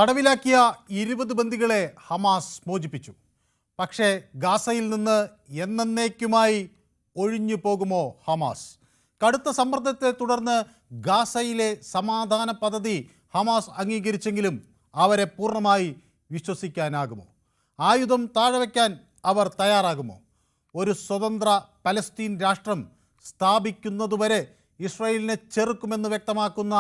തടവിലാക്കിയ 20 ബന്ദികളെ ഹമാസ് മോചിപ്പിച്ചു. പക്ഷേ ഗാസയിൽ നിന്ന് എന്നേക്കുമായി ഒഴിഞ്ഞു പോകുമോ ഹമാസ്? കടുത്ത സമ്മർദ്ദത്തെ തുടർന്ന് ഗാസയിലെ സമാധാന പദ്ധതി ഹമാസ് അംഗീകരിച്ചെങ്കിലും അവരെ പൂർണ്ണമായി വിശ്വസിക്കാനാകുമോ? ആയുധം താഴെവെക്കാൻ അവർ തയ്യാറാകുമോ? ഒരു സ്വതന്ത്ര പലസ്തീൻ രാഷ്ട്രം സ്ഥാപിക്കുന്നതുവരെ ഇസ്രായേലിനെ ചെറുക്കുമെന്ന് വ്യക്തമാക്കുന്ന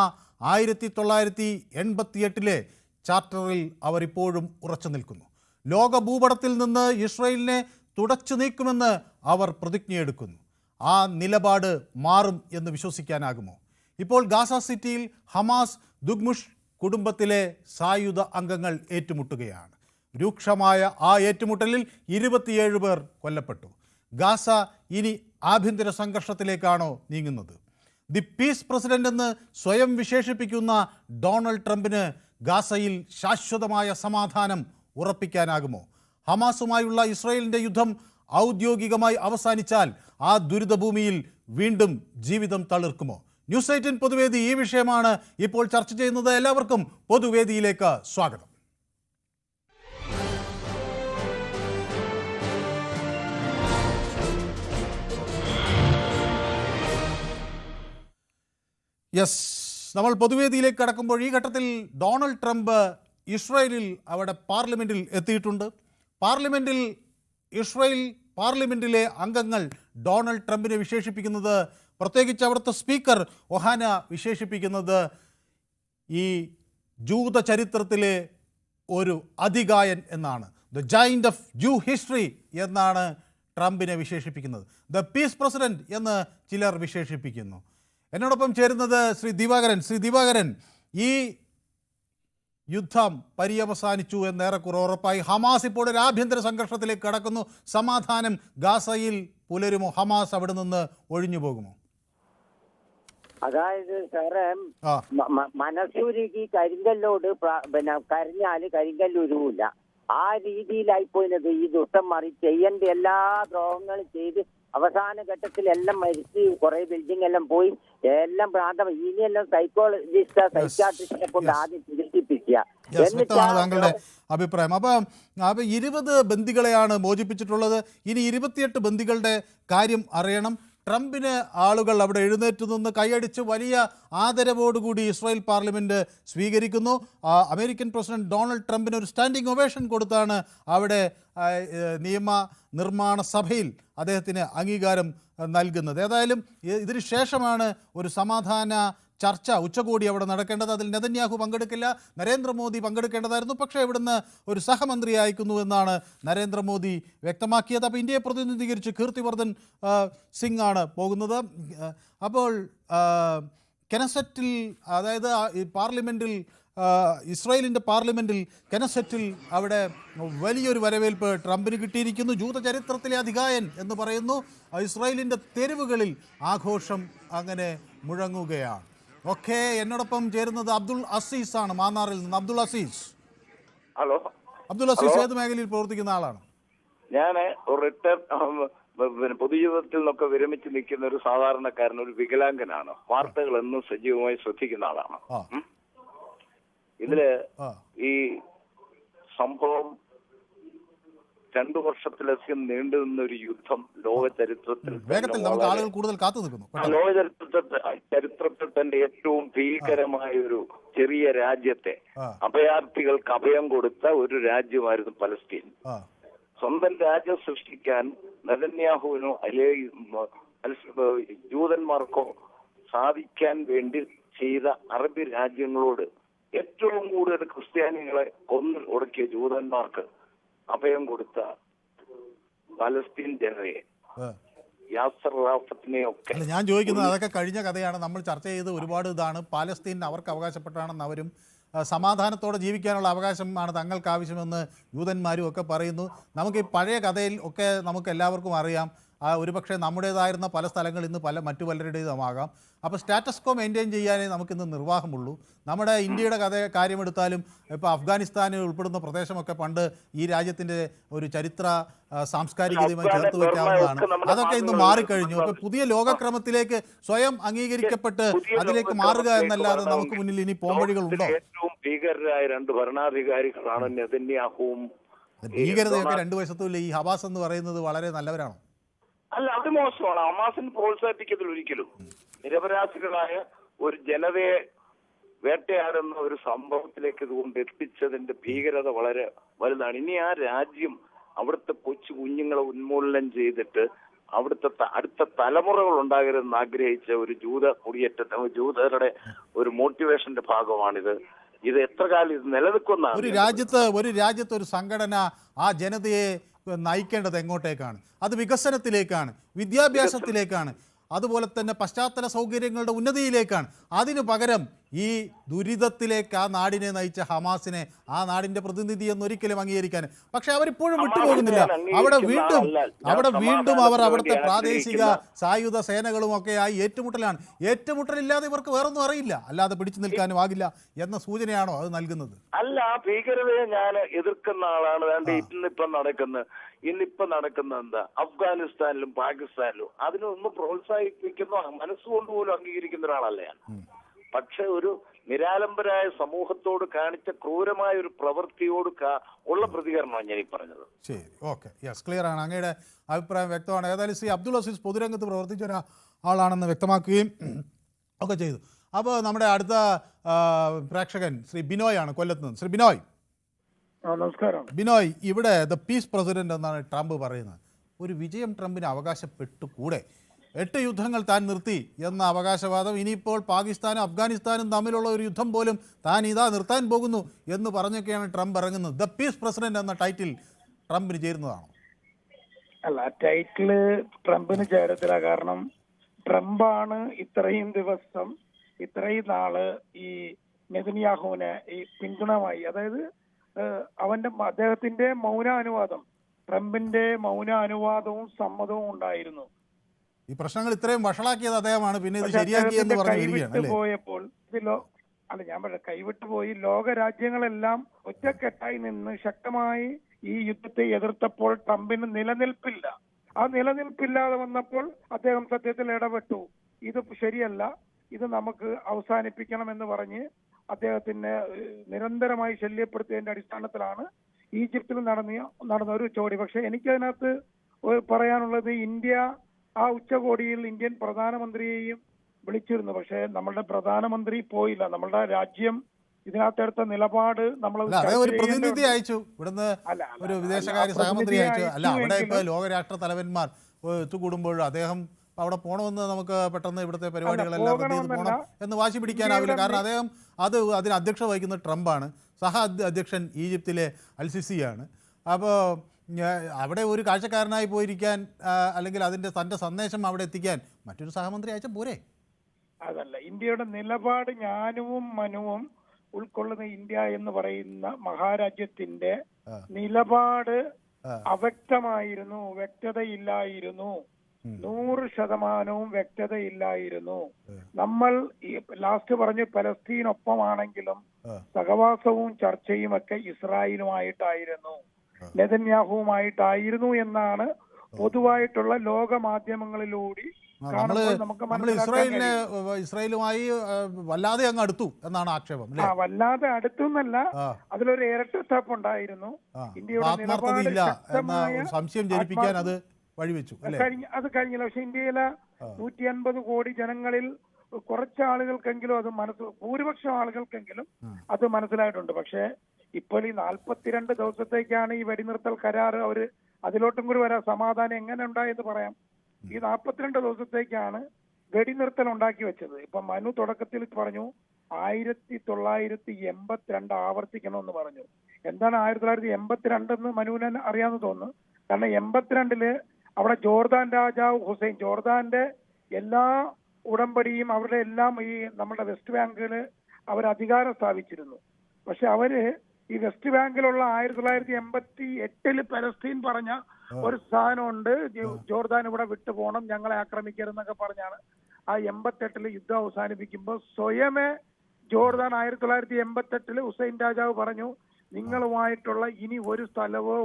1988 ചാർട്ടറിൽ അവർ ഇപ്പോഴും ഉറച്ചു നിൽക്കുന്നു. ലോക ഭൂപടത്തിൽ നിന്ന് ഇസ്രായേലിനെ തുടച്ചു നീക്കുമെന്ന് അവർ പ്രതിജ്ഞയെടുക്കുന്നു. ആ നിലപാട് മാറും എന്ന് വിശ്വസിക്കാനാകുമോ? ഇപ്പോൾ ഗാസ സിറ്റിയിൽ ഹമാസ് ദുഗ്മുഷ് കുടുംബത്തിലെ സായുധ അംഗങ്ങൾ ഏറ്റുമുട്ടുകയാണ്. രൂക്ഷമായ ആ ഏറ്റുമുട്ടലിൽ 27 പേർ കൊല്ലപ്പെട്ടു. ഗാസ ഇനി ആഭ്യന്തര സംഘർഷത്തിലേക്കാണോ നീങ്ങുന്നത്? ദി പീസ് പ്രസിഡന്റ് എന്ന് സ്വയം വിശേഷിപ്പിക്കുന്ന ഡൊണാൾഡ് ട്രംപിന് ഗാസയിൽ ശാശ്വതമായ സമാധാനം ഉറപ്പിക്കാനാകുമോ? ഹമാസുമായുള്ള ഇസ്രായേലിൻ്റെ യുദ്ധം ഔദ്യോഗികമായി അവസാനിച്ചാൽ ആ ദുരിതഭൂമിയിൽ വീണ്ടും ജീവിതം തളിർക്കുമോ? ന്യൂസ് 18 പൊതുവേദി ഈ വിഷയമാണ് ഇപ്പോൾ ചർച്ച ചെയ്യുന്നത്. എല്ലാവർക്കും പൊതുവേദിയിലേക്ക് സ്വാഗതം. യെസ്, നമ്മൾ പൊതുവേദിയിലേക്ക് കടക്കുമ്പോൾ ഈ ഘട്ടത്തിൽ ഡൊണാൾഡ് ട്രംപ് ഇസ്രായേലിൽ അവിടെ പാർലമെൻറ്റിൽ എത്തിയിട്ടുണ്ട്. ഇസ്രായേൽ പാർലമെൻറ്റിലെ അംഗങ്ങൾ ഡൊണാൾഡ് ട്രംപിനെ വിശേഷിപ്പിക്കുന്നത്, പ്രത്യേകിച്ച് അവിടുത്തെ സ്പീക്കർ ഒഹാന വിശേഷിപ്പിക്കുന്നത്, ഈ ജൂത ചരിത്രത്തിലെ ഒരു അതികായൻ എന്നാണ്. ദ ജൈൻ്റ് ഓഫ് ജൂ ഹിസ്റ്ററി എന്നാണ് ട്രംപിനെ വിശേഷിപ്പിക്കുന്നത്. ദ പീസ് പ്രസിഡന്റ് എന്ന് ചിലർ വിശേഷിപ്പിക്കുന്നു. എന്നോടൊപ്പം ചേരുന്നത് ശ്രീ ദിവാകരൻ, ഈ യുദ്ധം പര്യവസാനിച്ചു എന്നേറെക്കുറെ ഉറപ്പായി. ഹമാസ് ഇപ്പോൾ ഒരു ആഭ്യന്തര സംഘർഷത്തിലേക്ക് കടക്കുന്നു. സമാധാനം ഗാസയിൽ പുലരുമോ? ഹമാസ് അവിടെ നിന്ന് ഒഴിഞ്ഞു പോകുമോ? അതായത് സാറേ, മനസ്സുരുകി കരിങ്കല്ലോട് കരഞ്ഞാല് കരിങ്കല്ലുരുവില്ല. ആ രീതിയിലായിപ്പോയിന്നത് ഈ ദുഷ്ടം മാറി. ചെയ്യേണ്ട എല്ലാ ദ്രോഹങ്ങളും ചെയ്ത് അവസാന ഘട്ടത്തിൽ എല്ലാം മരിച്ച് കുറെ ബിൽഡിംഗ് എല്ലാം പോയി, എല്ലാം ഭ്രാന്തം. ഇനിയെല്ലാം സൈക്കാട്രിസ്റ്റിനെ കൊണ്ട് ആദ്യം ചികിത്സിപ്പിക്കുക. താങ്കളുടെ അഭിപ്രായം. അപ്പൊ 20 ബന്ദികളെയാണ് മോചിപ്പിച്ചിട്ടുള്ളത്. ഇനി 28 ബന്ദികളുടെ കാര്യം അറിയണം. ട്രംപിന് ആളുകൾ അവിടെ എഴുന്നേറ്റ് നിന്ന് കൈയടിച്ച് വലിയ ആദരവോടുകൂടി ഇസ്രായേൽ പാർലമെൻറ്റ് സ്വീകരിക്കുന്നു. അമേരിക്കൻ പ്രസിഡന്റ് ഡൊണാൾഡ് ട്രംപിന് ഒരു സ്റ്റാൻഡിംഗ് ഒവേഷൻ കൊടുത്താണ് അവിടെ നിയമ നിർമ്മാണ സഭയിൽ അദ്ദേഹത്തിന് അംഗീകാരം നൽകുന്നത്. ഏതായാലും ഇതിന് ശേഷമാണ് ഒരു സമാധാന ചർച്ച, ഉച്ചകോടി അവിടെ നടക്കേണ്ടത്. അതിൽ നെതന്യാഹു പങ്കെടുക്കില്ല, നരേന്ദ്രമോദി പങ്കെടുക്കേണ്ടതായിരുന്നു. പക്ഷേ ഇവിടുന്ന് ഒരു സഹമന്ത്രി അയക്കുന്നു എന്നാണ് നരേന്ദ്രമോദി വ്യക്തമാക്കിയത്. അപ്പോൾ ഇന്ത്യയെ പ്രതിനിധീകരിച്ച് കീർത്തിവർദ്ധൻ സിംഗ് ആണ് പോകുന്നത്. അപ്പോൾ കെനസറ്റിൽ, അതായത് ഈ പാർലമെൻറ്റിൽ, ഇസ്രായേലിൻ്റെ പാർലമെൻറ്റിൽ കെനസറ്റിൽ അവിടെ വലിയൊരു വരവേൽപ്പ് ട്രംപിന് കിട്ടിയിരിക്കുന്നു. ജൂത ചരിത്രത്തിലെ അതികായൻ എന്ന് പറയുന്നു. ഇസ്രായേലിൻ്റെ തെരുവുകളിൽ ആഘോഷം അങ്ങനെ മുഴങ്ങുകയാണ്. ഓക്കെ, എന്നോടൊപ്പം ചേരുന്നത് അബ്ദുൾ അസീസ് ആണ്, മാന്നാറിൽ നിന്ന്. അബ്ദുൾ അസീസ്. ഹലോ. അബ്ദുൾ അസീസ് ഏത് മേഖലയിൽ പ്രവർത്തിക്കുന്ന ആളാണ്? ഞാൻ പൊതുജീവിതത്തിൽ നിന്നൊക്കെ വിരമിച്ച് നിൽക്കുന്ന ഒരു സാധാരണക്കാരൻ, ഒരു വികലാംഗനാണ്. വാർത്തകൾ എന്നും സജീവമായി ശ്രദ്ധിക്കുന്ന ആളാണ്. ഇതില് ഈ സംഭവം 2 വർഷത്തിലധികം നീണ്ടു നിന്ന ഒരു യുദ്ധം ലോക ചരിത്രത്തിൽ ചരിത്രത്തിൽ തന്നെ ഏറ്റവും ഭീകരമായ ഒരു ചെറിയ രാജ്യത്തെ അഭയാർത്ഥികൾക്ക് അഭയം കൊടുത്ത ഒരു രാജ്യമായിരുന്നു പലസ്തീൻ. സ്വന്തം രാജ്യം സൃഷ്ടിക്കാൻ നെതന്യാഹുവിനോ അല്ലെങ്കിൽ ജൂതന്മാർക്കോ സാധിക്കാൻ വേണ്ടി ചെയ്ത അറബി രാജ്യങ്ങളോട് ഏറ്റവും കൂടുതൽ ക്രിസ്ത്യാനികളെ ഒടുക്കിയ ജൂതന്മാർക്ക് അഭയം കൊടുത്ത പലസ്തീൻ ജനതയെ, യാസർ റാഫത്തിനെയൊക്കെ. ഞാൻ ചോദിക്കുന്നത് അതൊക്കെ കഴിഞ്ഞ കഥയാണ്. നമ്മൾ ചർച്ച ചെയ്ത് ഒരുപാട് ഇതാണ്. പാലസ്തീൻ അവർക്ക് അവകാശപ്പെട്ടാണെന്ന് അവരും സമാധാനത്തോടെ ജീവിക്കാനുള്ള അവകാശമാണ് തങ്ങൾക്ക് ആവശ്യമെന്ന് ജൂതന്മാരും ഒക്കെ പറയുന്നു. നമുക്ക് ഈ പഴയ കഥയിൽ ഒക്കെ നമുക്ക് എല്ലാവർക്കും അറിയാം. ഒരുപക്ഷെ നമ്മുടേതായിരുന്ന പല സ്ഥലങ്ങൾ ഇന്ന് മറ്റു പലരുടേതുമാകാം. അപ്പോൾ സ്റ്റാറ്റസ് കോ മെയിൻറ്റെയിൻ ചെയ്യാനേ നമുക്കിന്ന് നിർവാഹമുള്ളൂ. നമ്മുടെ ഇന്ത്യയുടെ കാര്യമെടുത്താലും ഇപ്പോൾ അഫ്ഗാനിസ്ഥാൻ ഉൾപ്പെടുന്ന പ്രദേശമൊക്കെ പണ്ട് ഈ രാജ്യത്തിൻ്റെ ഒരു ചരിത്ര സാംസ്കാരികതയുമായി ചേർത്ത് വയ്ക്കാവുന്നതാണ്. അതൊക്കെ ഇന്ന് മാറിക്കഴിഞ്ഞു. അപ്പോൾ പുതിയ ലോകക്രമത്തിലേക്ക് സ്വയം അംഗീകരിക്കപ്പെട്ട് അതിലേക്ക് മാറുക എന്നല്ലാതെ നമുക്ക് മുന്നിൽ ഇനി പോംവഴികളുണ്ടോ? ഏറ്റവും ഭീകരരായ രണ്ട് ഭരണാധികാരികളാണ് നെതന്യാഹുവും. ഭീകരതയൊക്കെ രണ്ടു വശത്തുമില്ല. ഈ ഹമാസ് എന്ന് പറയുന്നത് വളരെ നല്ലവരാണോ? അല്ല, അത് മോശമാണ്. ഹമാസിന് പ്രോത്സാഹിപ്പിക്കത്തില്ല ഒരിക്കലും. നിരപരാധികളായ ഒരു ജനതയെ വേട്ടയാടുന്ന ഒരു സംഭവത്തിലേക്ക് ഇതുകൊണ്ട് എത്തിച്ചതിന്റെ ഭീകരത വളരെ വലുതാണ്. ഇനി ആ രാജ്യം അവിടുത്തെ കൊച്ചു കുഞ്ഞുങ്ങളെ ഉന്മൂലനം ചെയ്തിട്ട് അവിടുത്തെ അടുത്ത തലമുറകൾ ഉണ്ടാകരുതെന്ന് ആഗ്രഹിച്ച ഒരു ജൂതരുടെ ഒരു മോട്ടിവേഷന്റെ ഭാഗമാണിത്. ഇത് എത്ര കാലം ഇത് നിലനിൽക്കുന്നതാണ്. ഒരു രാജ്യത്ത് ഒരു സംഘടന ആ ജനതയെ നയിക്കേണ്ടത് എങ്ങോട്ടേക്കാണ്? അത് വികസനത്തിലേക്കാണ്, വിദ്യാഭ്യാസത്തിലേക്കാണ്, അതുപോലെ തന്നെ പശ്ചാത്തല സൗകര്യങ്ങളുടെ ഉന്നതിയിലേക്കാണ്. അതിനു പകരം ഈ ദുരിതത്തിലേക്ക് ആ നാടിനെ നയിച്ച ഹമാസിനെ ആ നാടിന്റെ പ്രതിനിധി എന്നൊരിക്കലും അംഗീകരിക്കാൻ പക്ഷെ അവരിപ്പോഴും വിട്ടുപോകുന്നില്ല. അവിടെ വീണ്ടും അവർ അവിടുത്തെ പ്രാദേശിക സായുധ സേനകളുമൊക്കെ ആയി ഏറ്റുമുട്ടലാണ്. ഏറ്റുമുട്ടലില്ലാതെ ഇവർക്ക് വേറൊന്നും അറിയില്ല, അല്ലാതെ പിടിച്ചു നിൽക്കാനും ആകില്ല എന്ന സൂചനയാണോ അത് നൽകുന്നത്? അല്ല, ഭീകരതയെ ഞാൻ എതിർക്കുന്ന ആളാണ്. ഇന്നിപ്പം നടക്കുന്ന എന്താ അഫ്ഗാനിസ്ഥാനിലും പാകിസ്ഥാനിലും അതിനൊന്നും പ്രോത്സാഹിപ്പിക്കുന്ന മനസ്സുകൊണ്ട് പോലും അംഗീകരിക്കുന്ന ഒരാളല്ല ഞാൻ. പക്ഷെ ഒരു നിരാലംബരായ സമൂഹത്തോട് കാണിച്ച ക്രൂരമായ ഒരു പ്രവൃത്തിയോട് ഉള്ള പ്രതികരണമാണ് ഞാൻ ഈ പറഞ്ഞത്. ശരി, ഓക്കെ, യെസ്, ക്ലിയർ ആണ്. അങ്ങയുടെ അഭിപ്രായം വ്യക്തമാണ്. ഏതായാലും ശ്രീ അബ്ദുൾ അസീസ് പൊതുരംഗത്ത് പ്രവർത്തിച്ച ഒരാളാണെന്ന് വ്യക്തമാക്കുകയും ഒക്കെ ചെയ്തു. അപ്പോൾ നമ്മുടെ അടുത്ത പ്രേക്ഷകൻ ശ്രീ ബിനോയ് ആണ്, കൊല്ലത്ത് നിന്ന്. ശ്രീ ബിനോയ്. നമസ്കാരം. ബിനോയ്, ഇവിടെ ദ പീസ് പ്രസിഡന്റ് എന്നാണ് ട്രംപ് പറയുന്നത്. ഒരു വിജയം ട്രംപിന് അവകാശപ്പെട്ടുകൂടെ? 8 യുദ്ധങ്ങൾ താൻ നിർത്തി എന്ന അവകാശവാദം, ഇനിയിപ്പോൾ പാകിസ്ഥാനും അഫ്ഗാനിസ്ഥാനും തമ്മിലുള്ള ഒരു യുദ്ധം പോലും താൻ ഇതാ നിർത്താൻ പോകുന്നു എന്ന് പറഞ്ഞൊക്കെയാണ് ട്രംപ് ഇറങ്ങുന്നത്. ദ പീസ് പ്രസിഡന്റ് എന്ന ടൈറ്റിൽ ട്രംപിന് ചേരുന്നതാണോ? അല്ല, ടൈറ്റില് ട്രംപിന് ചേരത്തില്ല. കാരണം ട്രംപാണ് ഇത്രയും ദിവസം ഇത്രയും നാള് ഈ നെതന്യാഹുവിനെ ഈ പിന്തുണമായി, അതായത് അദ്ദേഹത്തിന്റെ മൗനാനുവാദം, ട്രംപിന്റെ മൗനാനുവാദവും സമ്മതവും ഉണ്ടായിരുന്നു. ഈ പ്രശ്നങ്ങൾ ഇത്രയും വഷളാക്കിയത് അദ്ദേഹമാണ്, പിന്നെ ഇത് ശരിയാക്കിയെന്ന് പോയപ്പോൾ ഞാൻ പറയാം, കൈവിട്ടുപോയി. ലോക രാജ്യങ്ങളെല്ലാം ഒറ്റക്കെട്ടായി നിന്ന് ശക്തമായി ഈ യുദ്ധത്തെ എതിർത്തപ്പോൾ ട്രംപിന് നിലനിൽപ്പില്ല. ആ നിലനിൽപ്പില്ലാതെ വന്നപ്പോൾ അദ്ദേഹം സത്യത്തിൽ ഇടപെട്ടു. ഇത് ശരിയല്ല, ഇത് നമുക്ക് അവസാനിപ്പിക്കണമെന്ന് പറഞ്ഞ് അദ്ദേഹത്തിന് നിരന്തരമായി ശല്യപ്പെടുത്തിയതിന്റെ അടിസ്ഥാനത്തിലാണ് ഈജിപ്തിൽ നടന്ന ഒരു ചോടി. പക്ഷെ എനിക്കതിനകത്ത് പറയാനുള്ളത്, ഇന്ത്യ ആ ഉച്ചകോടിയിൽ ഇന്ത്യൻ പ്രധാനമന്ത്രിയെയും വിളിച്ചിരുന്നു. പക്ഷെ നമ്മളുടെ പ്രധാനമന്ത്രി പോയില്ല. നമ്മളുടെ രാജ്യം ഇതിനകത്തെടുത്ത നിലപാട് നമ്മൾ ഒരു പ്രതിനിധി അയച്ചു, ഇവിടുന്ന് ഒരു വിദേശകാര്യ സഹമന്ത്രി അയച്ചു. അല്ല, അവിടെ ഇപ്പൊ ലോകരാഷ്ട്ര തലവന്മാർ ഒത്തുകൂടുമ്പോഴും അദ്ദേഹം അവിടെ പോകണമെന്ന് നമുക്ക് പെട്ടെന്ന് ഇവിടുത്തെ പരിപാടികളെല്ലാം പോകണം എന്ന് വാശി പിടിക്കാനാവില്ല. കാരണം അദ്ദേഹം അതിന് അധ്യക്ഷത വഹിക്കുന്നത് ട്രംപാണ്. സഹ അധ്യക്ഷൻ ഈജിപ്തിലെ അൽസിസിയാണ്. അപ്പോൾ അവിടെ ഒരു കാഴ്ചക്കാരനായി പോയിരിക്കാൻ അല്ലെങ്കിൽ തൻ്റെ സന്ദേശം അവിടെ എത്തിക്കാൻ മറ്റൊരു സഹമന്ത്രി അയച്ച പോരെ? അതല്ല, ഇന്ത്യയുടെ നിലപാട് ജ്ഞാനവും മനുവും ഉൾക്കൊള്ളുന്ന ഇന്ത്യ എന്ന് പറയുന്ന മഹാരാജ്യത്തിന്റെ നിലപാട് അവ്യക്തമായിരുന്നു, വ്യക്തതയില്ലായിരുന്നു. 100% വ്യക്തതയില്ലായിരുന്നു. നമ്മൾ ലാസ്റ്റ് പറഞ്ഞ് പലസ്തീനൊപ്പമാണെങ്കിലും സഹവാസവും ചർച്ചയും ഒക്കെ ഇസ്രായേലുമായിട്ടായിരുന്നു, നെതന്യാഹുവുമായിട്ടായിരുന്നു എന്നാണ് പൊതുവായിട്ടുള്ള ലോക മാധ്യമങ്ങളിലൂടെ ഇസ്രായേലുമായി വല്ലാതെ അങ്ങ് അടുത്തു എന്നാണ് ആക്ഷേപം. വല്ലാതെ അടുത്തുന്നല്ല, അതിലൊരു ഇരട്ടത്താപ്പ് ഉണ്ടായിരുന്നു. ഇന്ത്യയുടെ നിലപാട് സംശയം ജനിപ്പിക്കാൻ അത് വഴിവെച്ചു. അത് കഴിഞ്ഞില്ല. പക്ഷെ ഇന്ത്യയിലെ 150 കോടി ജനങ്ങളിൽ കുറച്ച് ആളുകൾക്കെങ്കിലും ഭൂരിപക്ഷം ആളുകൾക്കെങ്കിലും അത് മനസ്സിലായിട്ടുണ്ട്. പക്ഷെ ഇപ്പോൾ ഈ 42 ദിവസത്തേക്കാണ് ഈ വെടിനിർത്തൽ കരാർ അവര് അതിലോട്ടും കൂടി വരാം. സമാധാനം എങ്ങനെ ഉണ്ടായെന്ന് പറയാം. ഈ 42 ദിവസത്തേക്കാണ് വെടിനിർത്തൽ ഉണ്ടാക്കി വെച്ചത്. ഇപ്പൊ മനു തുടക്കത്തിൽ പറഞ്ഞു 1982 ആവർത്തിക്കണമെന്ന് പറഞ്ഞു. എന്താണ് 1982 എന്ന് മനുവിനെ അറിയാമെന്ന് തോന്നുന്നു. കാരണം 82 അവിടെ ജോർദാൻ രാജാവ് ഹുസൈൻ, ജോർദാന്റെ എല്ലാ ഉടമ്പടിയും അവരുടെ എല്ലാം ഈ നമ്മുടെ വെസ്റ്റ് ബാങ്കില് അവർ അധികാരം സ്ഥാപിച്ചിരുന്നു. പക്ഷെ അവര് ഈ വെസ്റ്റ് ബാങ്കിലുള്ള 1988 പലസ്തീൻ പറഞ്ഞ ഒരു സാധനമുണ്ട്, ജോർദാൻ ഇവിടെ വിട്ടു പോകണം, ഞങ്ങളെ ആക്രമിക്കരുതെന്നൊക്കെ പറഞ്ഞാണ് ആ 88 യുദ്ധം അവസാനിപ്പിക്കുമ്പോൾ സ്വയമേ ജോർദാൻ 1988 ഹുസൈൻ രാജാവ് പറഞ്ഞു, നിങ്ങളുമായിട്ടുള്ള ഇനി ഒരു സ്ഥലവോ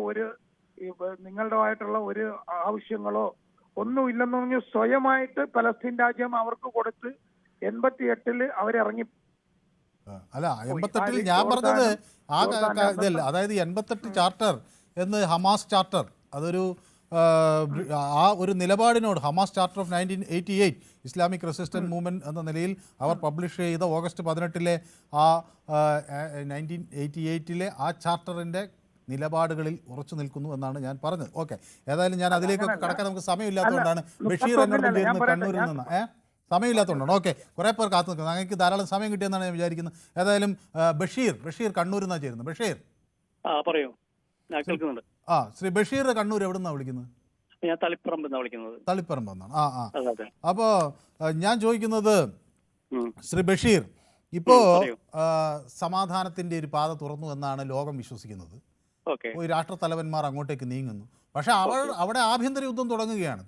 നിങ്ങളുടേതായിട്ടുള്ള ഒരു ആവശ്യങ്ങളോ ഒന്നുമില്ലെന്ന് പറഞ്ഞു സ്വയമായിട്ട് പലസ്തീൻ രാജ്യം അവർക്ക് കൊടുത്ത് 88 അവരിറങ്ങി. അല്ല 88 ഞാൻ പറഞ്ഞത് ഇതല്ല, അതായത് 88 ചാർട്ടർ എന്ന് ഹമാസ് ചാർട്ടർ, അതൊരു ആ ഒരു നിലപാടിനോട് Hamas charter of 1988 Islamic resistance movement എന്ന നിലയിൽ അവർ പബ്ലിഷ് ചെയ്ത ഓഗസ്റ്റ് 18 ആ 1988 ആ ചാർട്ടറിൻ്റെ നിലപാടുകളിൽ ഉറച്ചു നിൽക്കുന്നു എന്നാണ് ഞാൻ പറഞ്ഞത്. ഓക്കെ, ഏതായാലും ഞാൻ അതിലേക്കൊക്കെ കടക്കാൻ നമുക്ക് സമയമില്ലാത്തതുകൊണ്ടാണ് ബഷീർ എന്നോട് ചേർന്ന് കണ്ണൂരിൽ നിന്ന് സമയമില്ലാത്തതുകൊണ്ടാണ്. ഓക്കെ, കുറേ പേർ കാത്തു നിൽക്കുന്നത്, ഞങ്ങൾക്ക് ധാരാളം സമയം കിട്ടിയെന്നാണ് ഞാൻ വിചാരിക്കുന്നത്. ഏതായാലും ബഷീർ കണ്ണൂരിൽ നിന്നാണ് ചേരുന്നത്. ബഷീർ പറയൂ, ഞാൻ കേൾക്കുന്നുണ്ട്. ശ്രീ ബഷീർ കണ്ണൂർ എവിടെ നിന്നാണ് വിളിക്കുന്നത്? ഞാൻ തളിപ്പറമ്പ് വിളിക്കുന്നത്. തളിപ്പറമ്പ് എന്നാണ്. അപ്പോൾ ഞാൻ ചോദിക്കുന്നത് ശ്രീ ബഷീർ, ഇപ്പോൾ സമാധാനത്തിൻ്റെ ഒരു പാത തുറന്നു എന്നാണ് ലോകം വിശ്വസിക്കുന്നത്. ഈ രാഷ്ട്രത്തലവന്മാർ അങ്ങോട്ടേക്ക് നീങ്ങുന്നു. പക്ഷെ അവിടെ ആഭ്യന്തര യുദ്ധം തുടങ്ങുകയാണ്.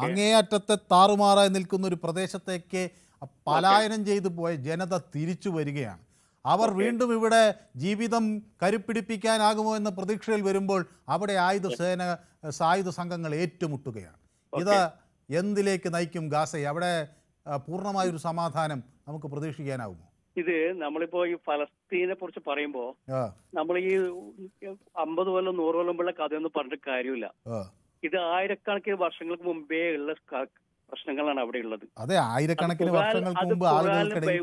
അങ്ങേയറ്റത്തെ താറുമാറായി നിൽക്കുന്ന ഒരു പ്രദേശത്തേക്ക് പലായനം ചെയ്തു പോയ ജനത തിരിച്ചു വരികയാണ്. അവർ വീണ്ടും ഇവിടെ ജീവിതം കരുപ്പിടിപ്പിക്കാനാകുമോ എന്ന പ്രതീക്ഷയിൽ വരുമ്പോൾ അവിടെ സായുധ സംഘങ്ങൾ ഏറ്റുമുട്ടുകയാണ്. ഇത് എന്തിലേക്ക് നയിക്കും ഗാസയെ? അവിടെ പൂർണ്ണമായൊരു സമാധാനം നമുക്ക് പ്രതീക്ഷിക്കാനാകുമോ? ഇത് നമ്മളിപ്പോ ഈ ഫലസ്തീനെ കുറിച്ച് പറയുമ്പോ നമ്മൾ ഈ 50 കൊല്ലം 100 കൊല്ലം മുമ്പുള്ള കഥയൊന്നും പറഞ്ഞിട്ട് കാര്യമില്ല. ഇത് ആയിരക്കണക്കിന് വർഷങ്ങൾക്ക് മുമ്പേ ഉള്ള പ്രശ്നങ്ങളാണ് അവിടെ ഉള്ളത്. അതെ, ആയിരക്കണക്കിന് വർഷങ്ങൾക്ക് മുമ്പ് ആളുകൾക്കിടയിൽ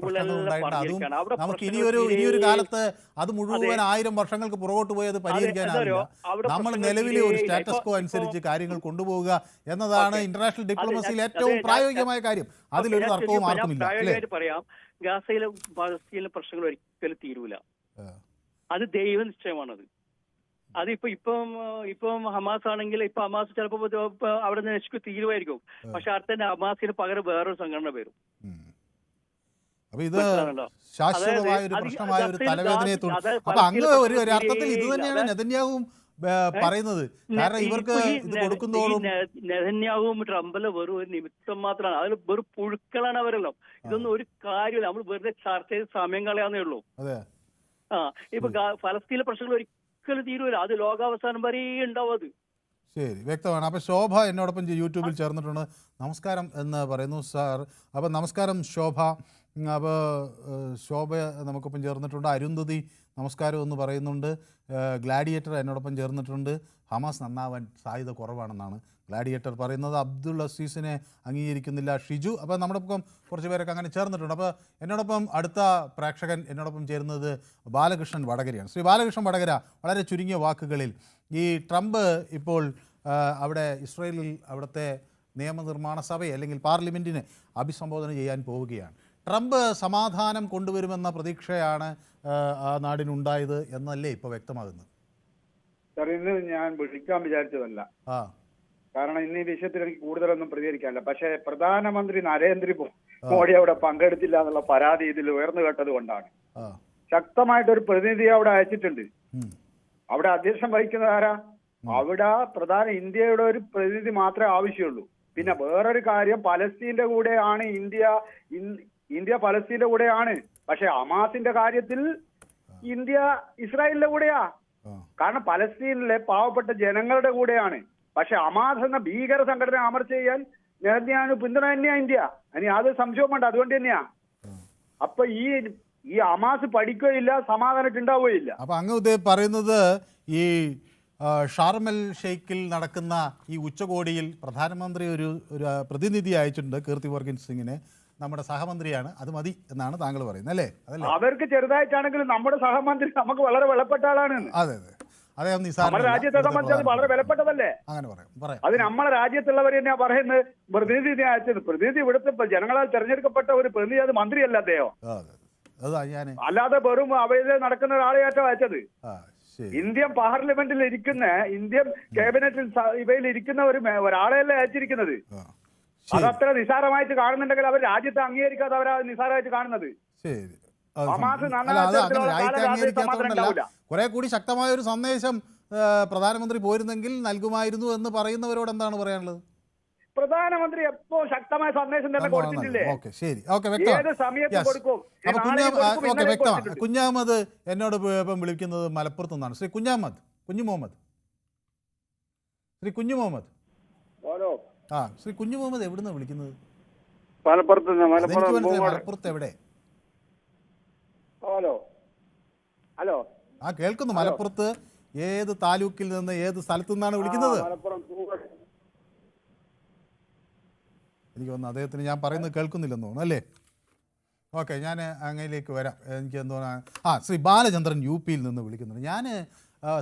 നമുക്ക് ഇനിയൊരു കാലത്ത് അത് മുഴുവൻ 1000 വർഷങ്ങൾക്ക് പുറകോട്ട് പോയി അത് പരിഹരിക്കാനാവില്ല. നമ്മൾ നിലവിലെ ഒരു സ്റ്റാറ്റസ് കോ അനുസരിച്ച് കാര്യങ്ങൾ കൊണ്ടുപോവുക എന്നതാണ് ഇന്റർനാഷണൽ ഡിപ്ലോമസിയിൽ ഏറ്റവും പ്രായോഗികമായ കാര്യം. അതിലൊരു തർക്കവും ആർക്കുമില്ല. പറയാം, ഗാസയിലെ പലസ്തീനിലെ പ്രശ്നങ്ങൾ ഒരിക്കലും തീരൂല. അത് ദൈവ നിശ്ചയമാണത്. ഇപ്പം ഹമാസ് ആണെങ്കിൽ ഇപ്പൊ ഹമാസ് ചിലപ്പോ അവിടെ നിന്ന് നശിക്കും തീരുമായിരിക്കും. പക്ഷെ അടുത്ത ഹമാസിന് പകരം വേറൊരു സംഘടന വരും. അപ്പൊ ഇത് ശാശ്വതമായ ഒരു പ്രശ്നമായ ഒരു തലവേദനയെ അപ്പൊ അങ്ങ് ഒരു അർത്ഥത്തിൽ ഇത് തന്നെയാണ് നെതന്യാഹുവും പറയുന്നത്. കാരണം ഇവർക്ക് ഇത് കൊടുക്കുന്നതോടും നെതന്യാഹുവും ട്രംപിലെ വെറും ഒരു നിമിത്തം മാത്രമാണ്. അതിൽ വെറും പുഴുക്കളാണ് അവരെല്ലാം. ഇതൊന്നും ഒരു കാര്യമില്ല. നമ്മൾ വെറുതെ ചർച്ച ചെയ്ത് സമയം കളയാന്നേ ഉള്ളൂ. ഇപ്പൊ ഫലസ്തീനിലെ പ്രശ്നങ്ങൾ ഒരിക്കലും തീരുവില്ല. അത് ലോകാവസാനം വരെ ഉണ്ടാവും. അത് ശരി, വ്യക്തമാണ്. അപ്പോൾ ശോഭ എന്നോടൊപ്പം യൂട്യൂബിൽ ചേർന്നിട്ടുണ്ട്. നമസ്കാരം എന്ന് പറയുന്നു സാർ. അപ്പോൾ നമസ്കാരം ശോഭ. അപ്പോൾ ശോഭ നമുക്കൊപ്പം ചേർന്നിട്ടുണ്ട്. അരുന്ധതി നമസ്കാരം എന്ന് പറയുന്നുണ്ട്. ഗ്ലാഡിയേറ്റർ എന്നോടൊപ്പം ചേർന്നിട്ടുണ്ട്. ഹമാസ് നന്നാവാൻ സാധ്യത കുറവാണെന്നാണ് ഗ്ലാഡിയേറ്റർ പറയുന്നത്. അബ്ദുൾ അസീസിനെ അംഗീകരിക്കുന്നില്ല ഷിജു. അപ്പോൾ നമ്മുടെ ഒപ്പം കുറച്ച് പേരൊക്കെ അങ്ങനെ ചേർന്നിട്ടുണ്ട്. അപ്പോൾ എന്നോടൊപ്പം അടുത്ത പ്രേക്ഷകൻ എന്നോടൊപ്പം ചേരുന്നത് ബാലകൃഷ്ണൻ വടകരയാണ്. ശ്രീ ബാലകൃഷ്ണൻ വടകര, വളരെ ചുരുങ്ങിയ വാക്കുകളിൽ ഈ ട്രംപ് ഇപ്പോൾ അവിടെ ഇസ്രായേലിൽ അവിടുത്തെ നിയമനിർമ്മാണ സഭയെ അല്ലെങ്കിൽ പാർലമെൻറ്റിനെ അഭിസംബോധന ചെയ്യാൻ പോവുകയാണ്. ട്രംപ് സമാധാനം കൊണ്ടുവരുമെന്ന പ്രതീക്ഷയാണ് ആ നാടിനുണ്ടായത് എന്നല്ലേ ഇപ്പോൾ വ്യക്തമാകുന്നത്? സാർ, ഇന്ന് ഞാൻ വിളിക്കാൻ വിചാരിച്ചതല്ല. കാരണം ഇന്ന് ഈ വിഷയത്തിൽ എനിക്ക് കൂടുതലൊന്നും പ്രതികരിക്കാനില്ല. പക്ഷേ പ്രധാനമന്ത്രി നരേന്ദ്ര മോദി അവിടെ പങ്കെടുത്തില്ല എന്നുള്ള പരാതി ഇതിൽ ഉയർന്നു കേട്ടത് കൊണ്ടാണ് ശക്തമായിട്ടൊരു പ്രതിനിധിയെ അവിടെ അയച്ചിട്ടുണ്ട്. അവിടെ അധ്യക്ഷം വഹിക്കുന്നത് ആരാ? അവിടെ പ്രധാന ഇന്ത്യയുടെ ഒരു പ്രതിനിധി മാത്രമേ ആവശ്യമുള്ളൂ. പിന്നെ വേറൊരു കാര്യം, പലസ്തീന്റെ കൂടെയാണ് ഇന്ത്യ പലസ്തീന്റെ കൂടെയാണ്. പക്ഷെ ഹമാസിന്റെ കാര്യത്തിൽ ഇന്ത്യ ഇസ്രായേലിന്റെ കൂടെയാ. കാരണം പലസ്തീനിലെ പാവപ്പെട്ട ജനങ്ങളുടെ കൂടെയാണ്. പക്ഷെ ഹമാസ് എന്ന ഭീകര സംഘടന അമർച്ച ചെയ്യാൻ നെതന്യാഹു പിന്തുണ തന്നെയാ ഇന്ത്യ. അതിന് യാതൊരു സംശയവും വേണ്ട. അതുകൊണ്ട് തന്നെയാ. അപ്പൊ ഈ ഹമാസ് പഠിക്കുകയില്ല, സമാധാനം ഉണ്ടാവുകയില്ല. അപ്പൊ അങ്ങ് പറയുന്നത് ഈ ഷാർമൽ ഷെയ്ഖിൽ നടക്കുന്ന ഈ ഉച്ചകോടിയിൽ പ്രധാനമന്ത്രി ഒരു പ്രതിനിധി അയച്ചിട്ടുണ്ട്, കീർത്തി വർഗീസ് സിംഗിനെ. നമ്മുടെ സഹമന്ത്രിയാണ്, അത് മതി എന്നാണ് താങ്കൾ പറയുന്നത് അല്ലേ? അതല്ലേ? അവർക്ക് ചെറുതായിട്ടാണെങ്കിലും നമ്മുടെ സഹമന്ത്രി നമുക്ക് വളരെ വിലപ്പെട്ട ആളാണ്. അതെ അതെ, അദ്ദേഹം നമ്മുടെ രാജ്യത്തെ സംബന്ധിച്ച് വളരെ വിലപ്പെട്ടതല്ലേ? അങ്ങനെ പറയാം. അത് നമ്മളെ രാജ്യത്തുള്ളവർ തന്നെയാ പറയുന്നത്. പ്രതിനിധി അയച്ചത് പ്രതിനിധി ഇവിടുത്തെ ജനങ്ങളാൽ തെരഞ്ഞെടുക്കപ്പെട്ട ഒരു പ്രതിനിധി, അത് മന്ത്രിയല്ല അദ്ദേഹം. അല്ലാതെ വെറും അവയിൽ നടക്കുന്ന ഒരാളെയാറ്റോ അയച്ചത്. ഇന്ത്യൻ പാർലമെന്റിൽ ഇരിക്കുന്ന, ഇന്ത്യൻ ക്യാബിനറ്റിൽ ഇവയിൽ ഇരിക്കുന്ന ഒരാളെയല്ലേ അയച്ചിരിക്കുന്നത്. അതത്ര നിസാരമായിട്ട് കാണുന്നുണ്ടെങ്കിൽ അവർ രാജ്യത്തെ അംഗീകരിക്കാതെ അവരാ നിസാരമായിട്ട് കാണുന്നത്. ശരി, ഹമാസ് അല്ല അത് അങ്ങനെ നന്നായി രാജ്യത്തെ അംഗീകരിക്കാത്തതുകൊണ്ടല്ല, ഉണ്ടാവില്ല. കുറെ കൂടി ശക്തമായ ഒരു സന്ദേശം പ്രധാനമന്ത്രി പോയിരുന്നെങ്കിൽ നൽകുമായിരുന്നു എന്ന് പറയുന്നവരോട് എന്താണ് പറയാനുള്ളത്? പ്രധാനമന്ത്രി എപ്പോ ശക്തമായ സന്ദേശം തന്നെ കൊടുത്തിട്ടില്ലേ? ഓക്കെ, ശരി, ഓക്കെ, ഏത് വ്യക്തമാണ്. സമയത്ത് കൊടുക്കും? അപ്പൊ നാളെയും കൊടുക്കും, ഓക്കെ, ഇന്നലെയും വ്യക്തമാണ്. കൊടുത്തിട്ടുണ്ട്. കുഞ്ഞഹമ്മദ് എന്നോട് ഇപ്പം വിളിക്കുന്നത് മലപ്പുറത്തു നിന്നാണ്. ശ്രീ കുഞ്ഞഹമ്മദ്, കുഞ്ഞു മുഹമ്മദ്, ശ്രീ കുഞ്ഞു മുഹമ്മദ്. ഹലോ, ശ്രീ കുഞ്ഞു മുഹമ്മദ് എവിടുന്നാണ് വിളിക്കുന്നത്? മലപ്പുറത്ത് നിന്ന്. അതെനിക്ക് മനസ്സിലായി, മലപ്പുറത്ത് എവിടെ? ഹലോ ഹലോ കേൾക്കുന്നു. മലപ്പുറത്ത് ഏത് താലൂക്കിൽ നിന്ന്, ഏത് സ്ഥലത്തു നിന്നാണ് വിളിക്കുന്നത്? മലപ്പുറം. എനിക്ക് തോന്നുന്നു അദ്ദേഹത്തിന് ഞാൻ പറയുന്നത് കേൾക്കുന്നില്ലെന്ന് തോന്നുന്നു, അല്ലേ? ഓക്കെ, ഞാൻ അങ്ങയിലേക്ക് വരാം. എനിക്ക് എന്തോന്നാ ശ്രീ ബാലചന്ദ്രൻ യു പിയിൽ നിന്ന് വിളിക്കുന്നുണ്ട്. ഞാൻ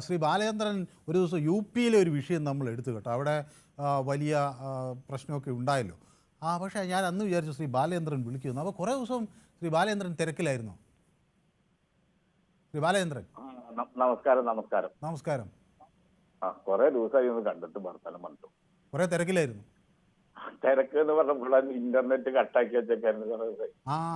ശ്രീ ബാലചന്ദ്രൻ ഒരു ദിവസം യു പിയിലെ ഒരു വിഷയം നമ്മൾ എടുത്തു കേട്ടോ. അവിടെ വലിയ പ്രശ്നമൊക്കെ ഉണ്ടായല്ലോ. പക്ഷേ ഞാൻ അന്ന് വിചാരിച്ചു ശ്രീ ബാലചന്ദ്രൻ വിളിക്കുന്നു. അപ്പോൾ കുറേ ദിവസം ശ്രീ ബാലചന്ദ്രൻ തിരക്കിലായിരുന്നു. ശ്രീ ബാലചന്ദ്രൻ, നമസ്കാരം. നമസ്കാരം. നമസ്കാരം. കുറെ ദിവസമായി ഒന്ന് കണ്ടിട്ട് വർത്തമാനം പറഞ്ഞു. കുറേ തിരക്കിലായിരുന്നു. തിരക്ക് എന്ന് പറഞ്ഞപ്പോൾ ഇന്റർനെറ്റ് കട്ടാക്കി വെച്ചേക്കായിരുന്നു.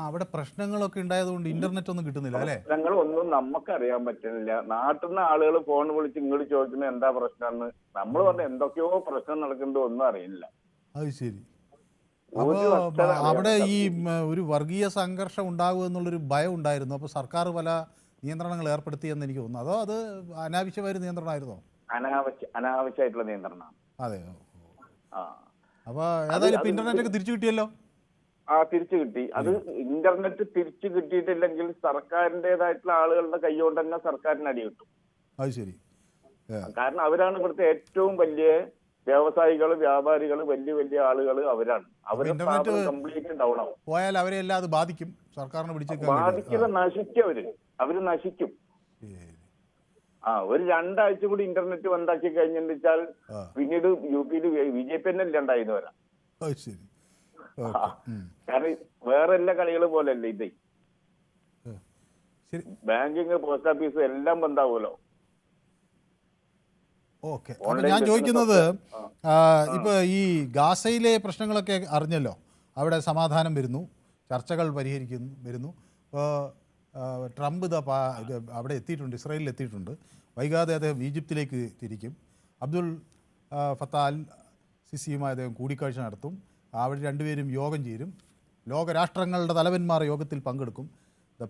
അവിടെ പ്രശ്നങ്ങളൊക്കെ ഉണ്ടായതുകൊണ്ട് ഇന്റർനെറ്റ് ഒന്നും കിട്ടുന്നില്ല അല്ലേ? പ്രശ്നങ്ങൾ ഒന്നും നമുക്കറിയാൻ പറ്റുന്നില്ല. നാട്ടിൽ നിന്ന് ആളുകൾ ഫോൺ വിളിച്ച് ഇങ്ങോട്ട് ചോദിക്കുന്നത് എന്താ പ്രശ്നമെന്ന്. നമ്മൾ പറഞ്ഞ എന്തൊക്കെയോ പ്രശ്നം നടക്കുന്നുണ്ട്, ഒന്നും അറിയില്ല. അത് ശരി. അപ്പോൾ അവിടെ ഈ ഒരു വർഗീയ സംഘർഷം ഉണ്ടാകും എന്നുള്ളൊരു ഭയം ഉണ്ടായിരുന്നു. അപ്പോൾ സർക്കാർ പല നിയന്ത്രണങ്ങൾ ഏർപ്പെടുത്തിയെന്ന് എനിക്ക് തോന്നുന്നു. അതോ അത് അനാവശ്യമായ നിയന്ത്രണമായിരുന്നോ? അനാവശ്യമായിട്ടുള്ള നിയന്ത്രണമാണ്. അതെ. അപ്പോൾ ഏതായാലും ഇപ്പം ഇന്റർനെറ്റ് ഒക്കെ തിരിച്ചു കിട്ടിയല്ലോ. തിരിച്ചു കിട്ടി. അത് ഇന്റർനെറ്റ് തിരിച്ചു കിട്ടിയിട്ടില്ലെങ്കിൽ സർക്കാരിൻ്റെതായിട്ടുള്ള ആളുകളുടെ കൈകൊണ്ട് തന്നെ സർക്കാരിന് അടി കിട്ടും. അത് ശരി. കാരണം അവരാണ് ഇവിടുത്തെ ഏറ്റവും വലിയ വ്യവസായികൾ, വ്യാപാരികൾ, വലിയ വലിയ ആളുകൾ അവരാണ്. ഇന്റർനെറ്റ് കംപ്ലീറ്റ് ഡൗൺ ആവും. പോയാൽ അവരെ എല്ലാം അത് ബാധിക്കും. സർക്കാരിനെ ബാധിക്കില്ല, നശിക്കും. അവര് നശിക്കും. ഒരു 2 ആഴ്ച കൂടി ഇന്റർനെറ്റ് ബന്ധാക്കി കഴിഞ്ഞാൽ പിന്നീട് യു പിയിൽ BJP തന്നെ ഇല്ലാണ്ടായിരുന്നു വരാം. കാരണം വേറെ എല്ലാ കളികളും പോലെയല്ല ഇത്. ബാങ്കിങ്, പോസ്റ്റ് ഓഫീസ് എല്ലാം ബന്ധാവുമല്ലോ. ഓക്കെ, ഞാൻ ചോദിക്കുന്നത് ഇപ്പൊ ഈ ഗാസയിലെ പ്രശ്നങ്ങളൊക്കെ അറിഞ്ഞല്ലോ. അവിടെ സമാധാനം വരുന്നു, ചർച്ചകൾ വരുന്നു. ഇപ്പോൾ ട്രംപ് അവിടെ എത്തിയിട്ടുണ്ട്, ഇസ്രായേലിൽ എത്തിയിട്ടുണ്ട്. വൈകാതെ അദ്ദേഹം ഈജിപ്തിലേക്ക് തിരിക്കും. അബ്ദുൽ ഫത്താ അൽ സിസിയുമായി അദ്ദേഹം കൂടിക്കാഴ്ച നടത്തും. അവിടെ രണ്ടുപേരും യോഗം ചേരും. ലോകരാഷ്ട്രങ്ങളുടെ തലവന്മാർ യോഗത്തിൽ പങ്കെടുക്കും.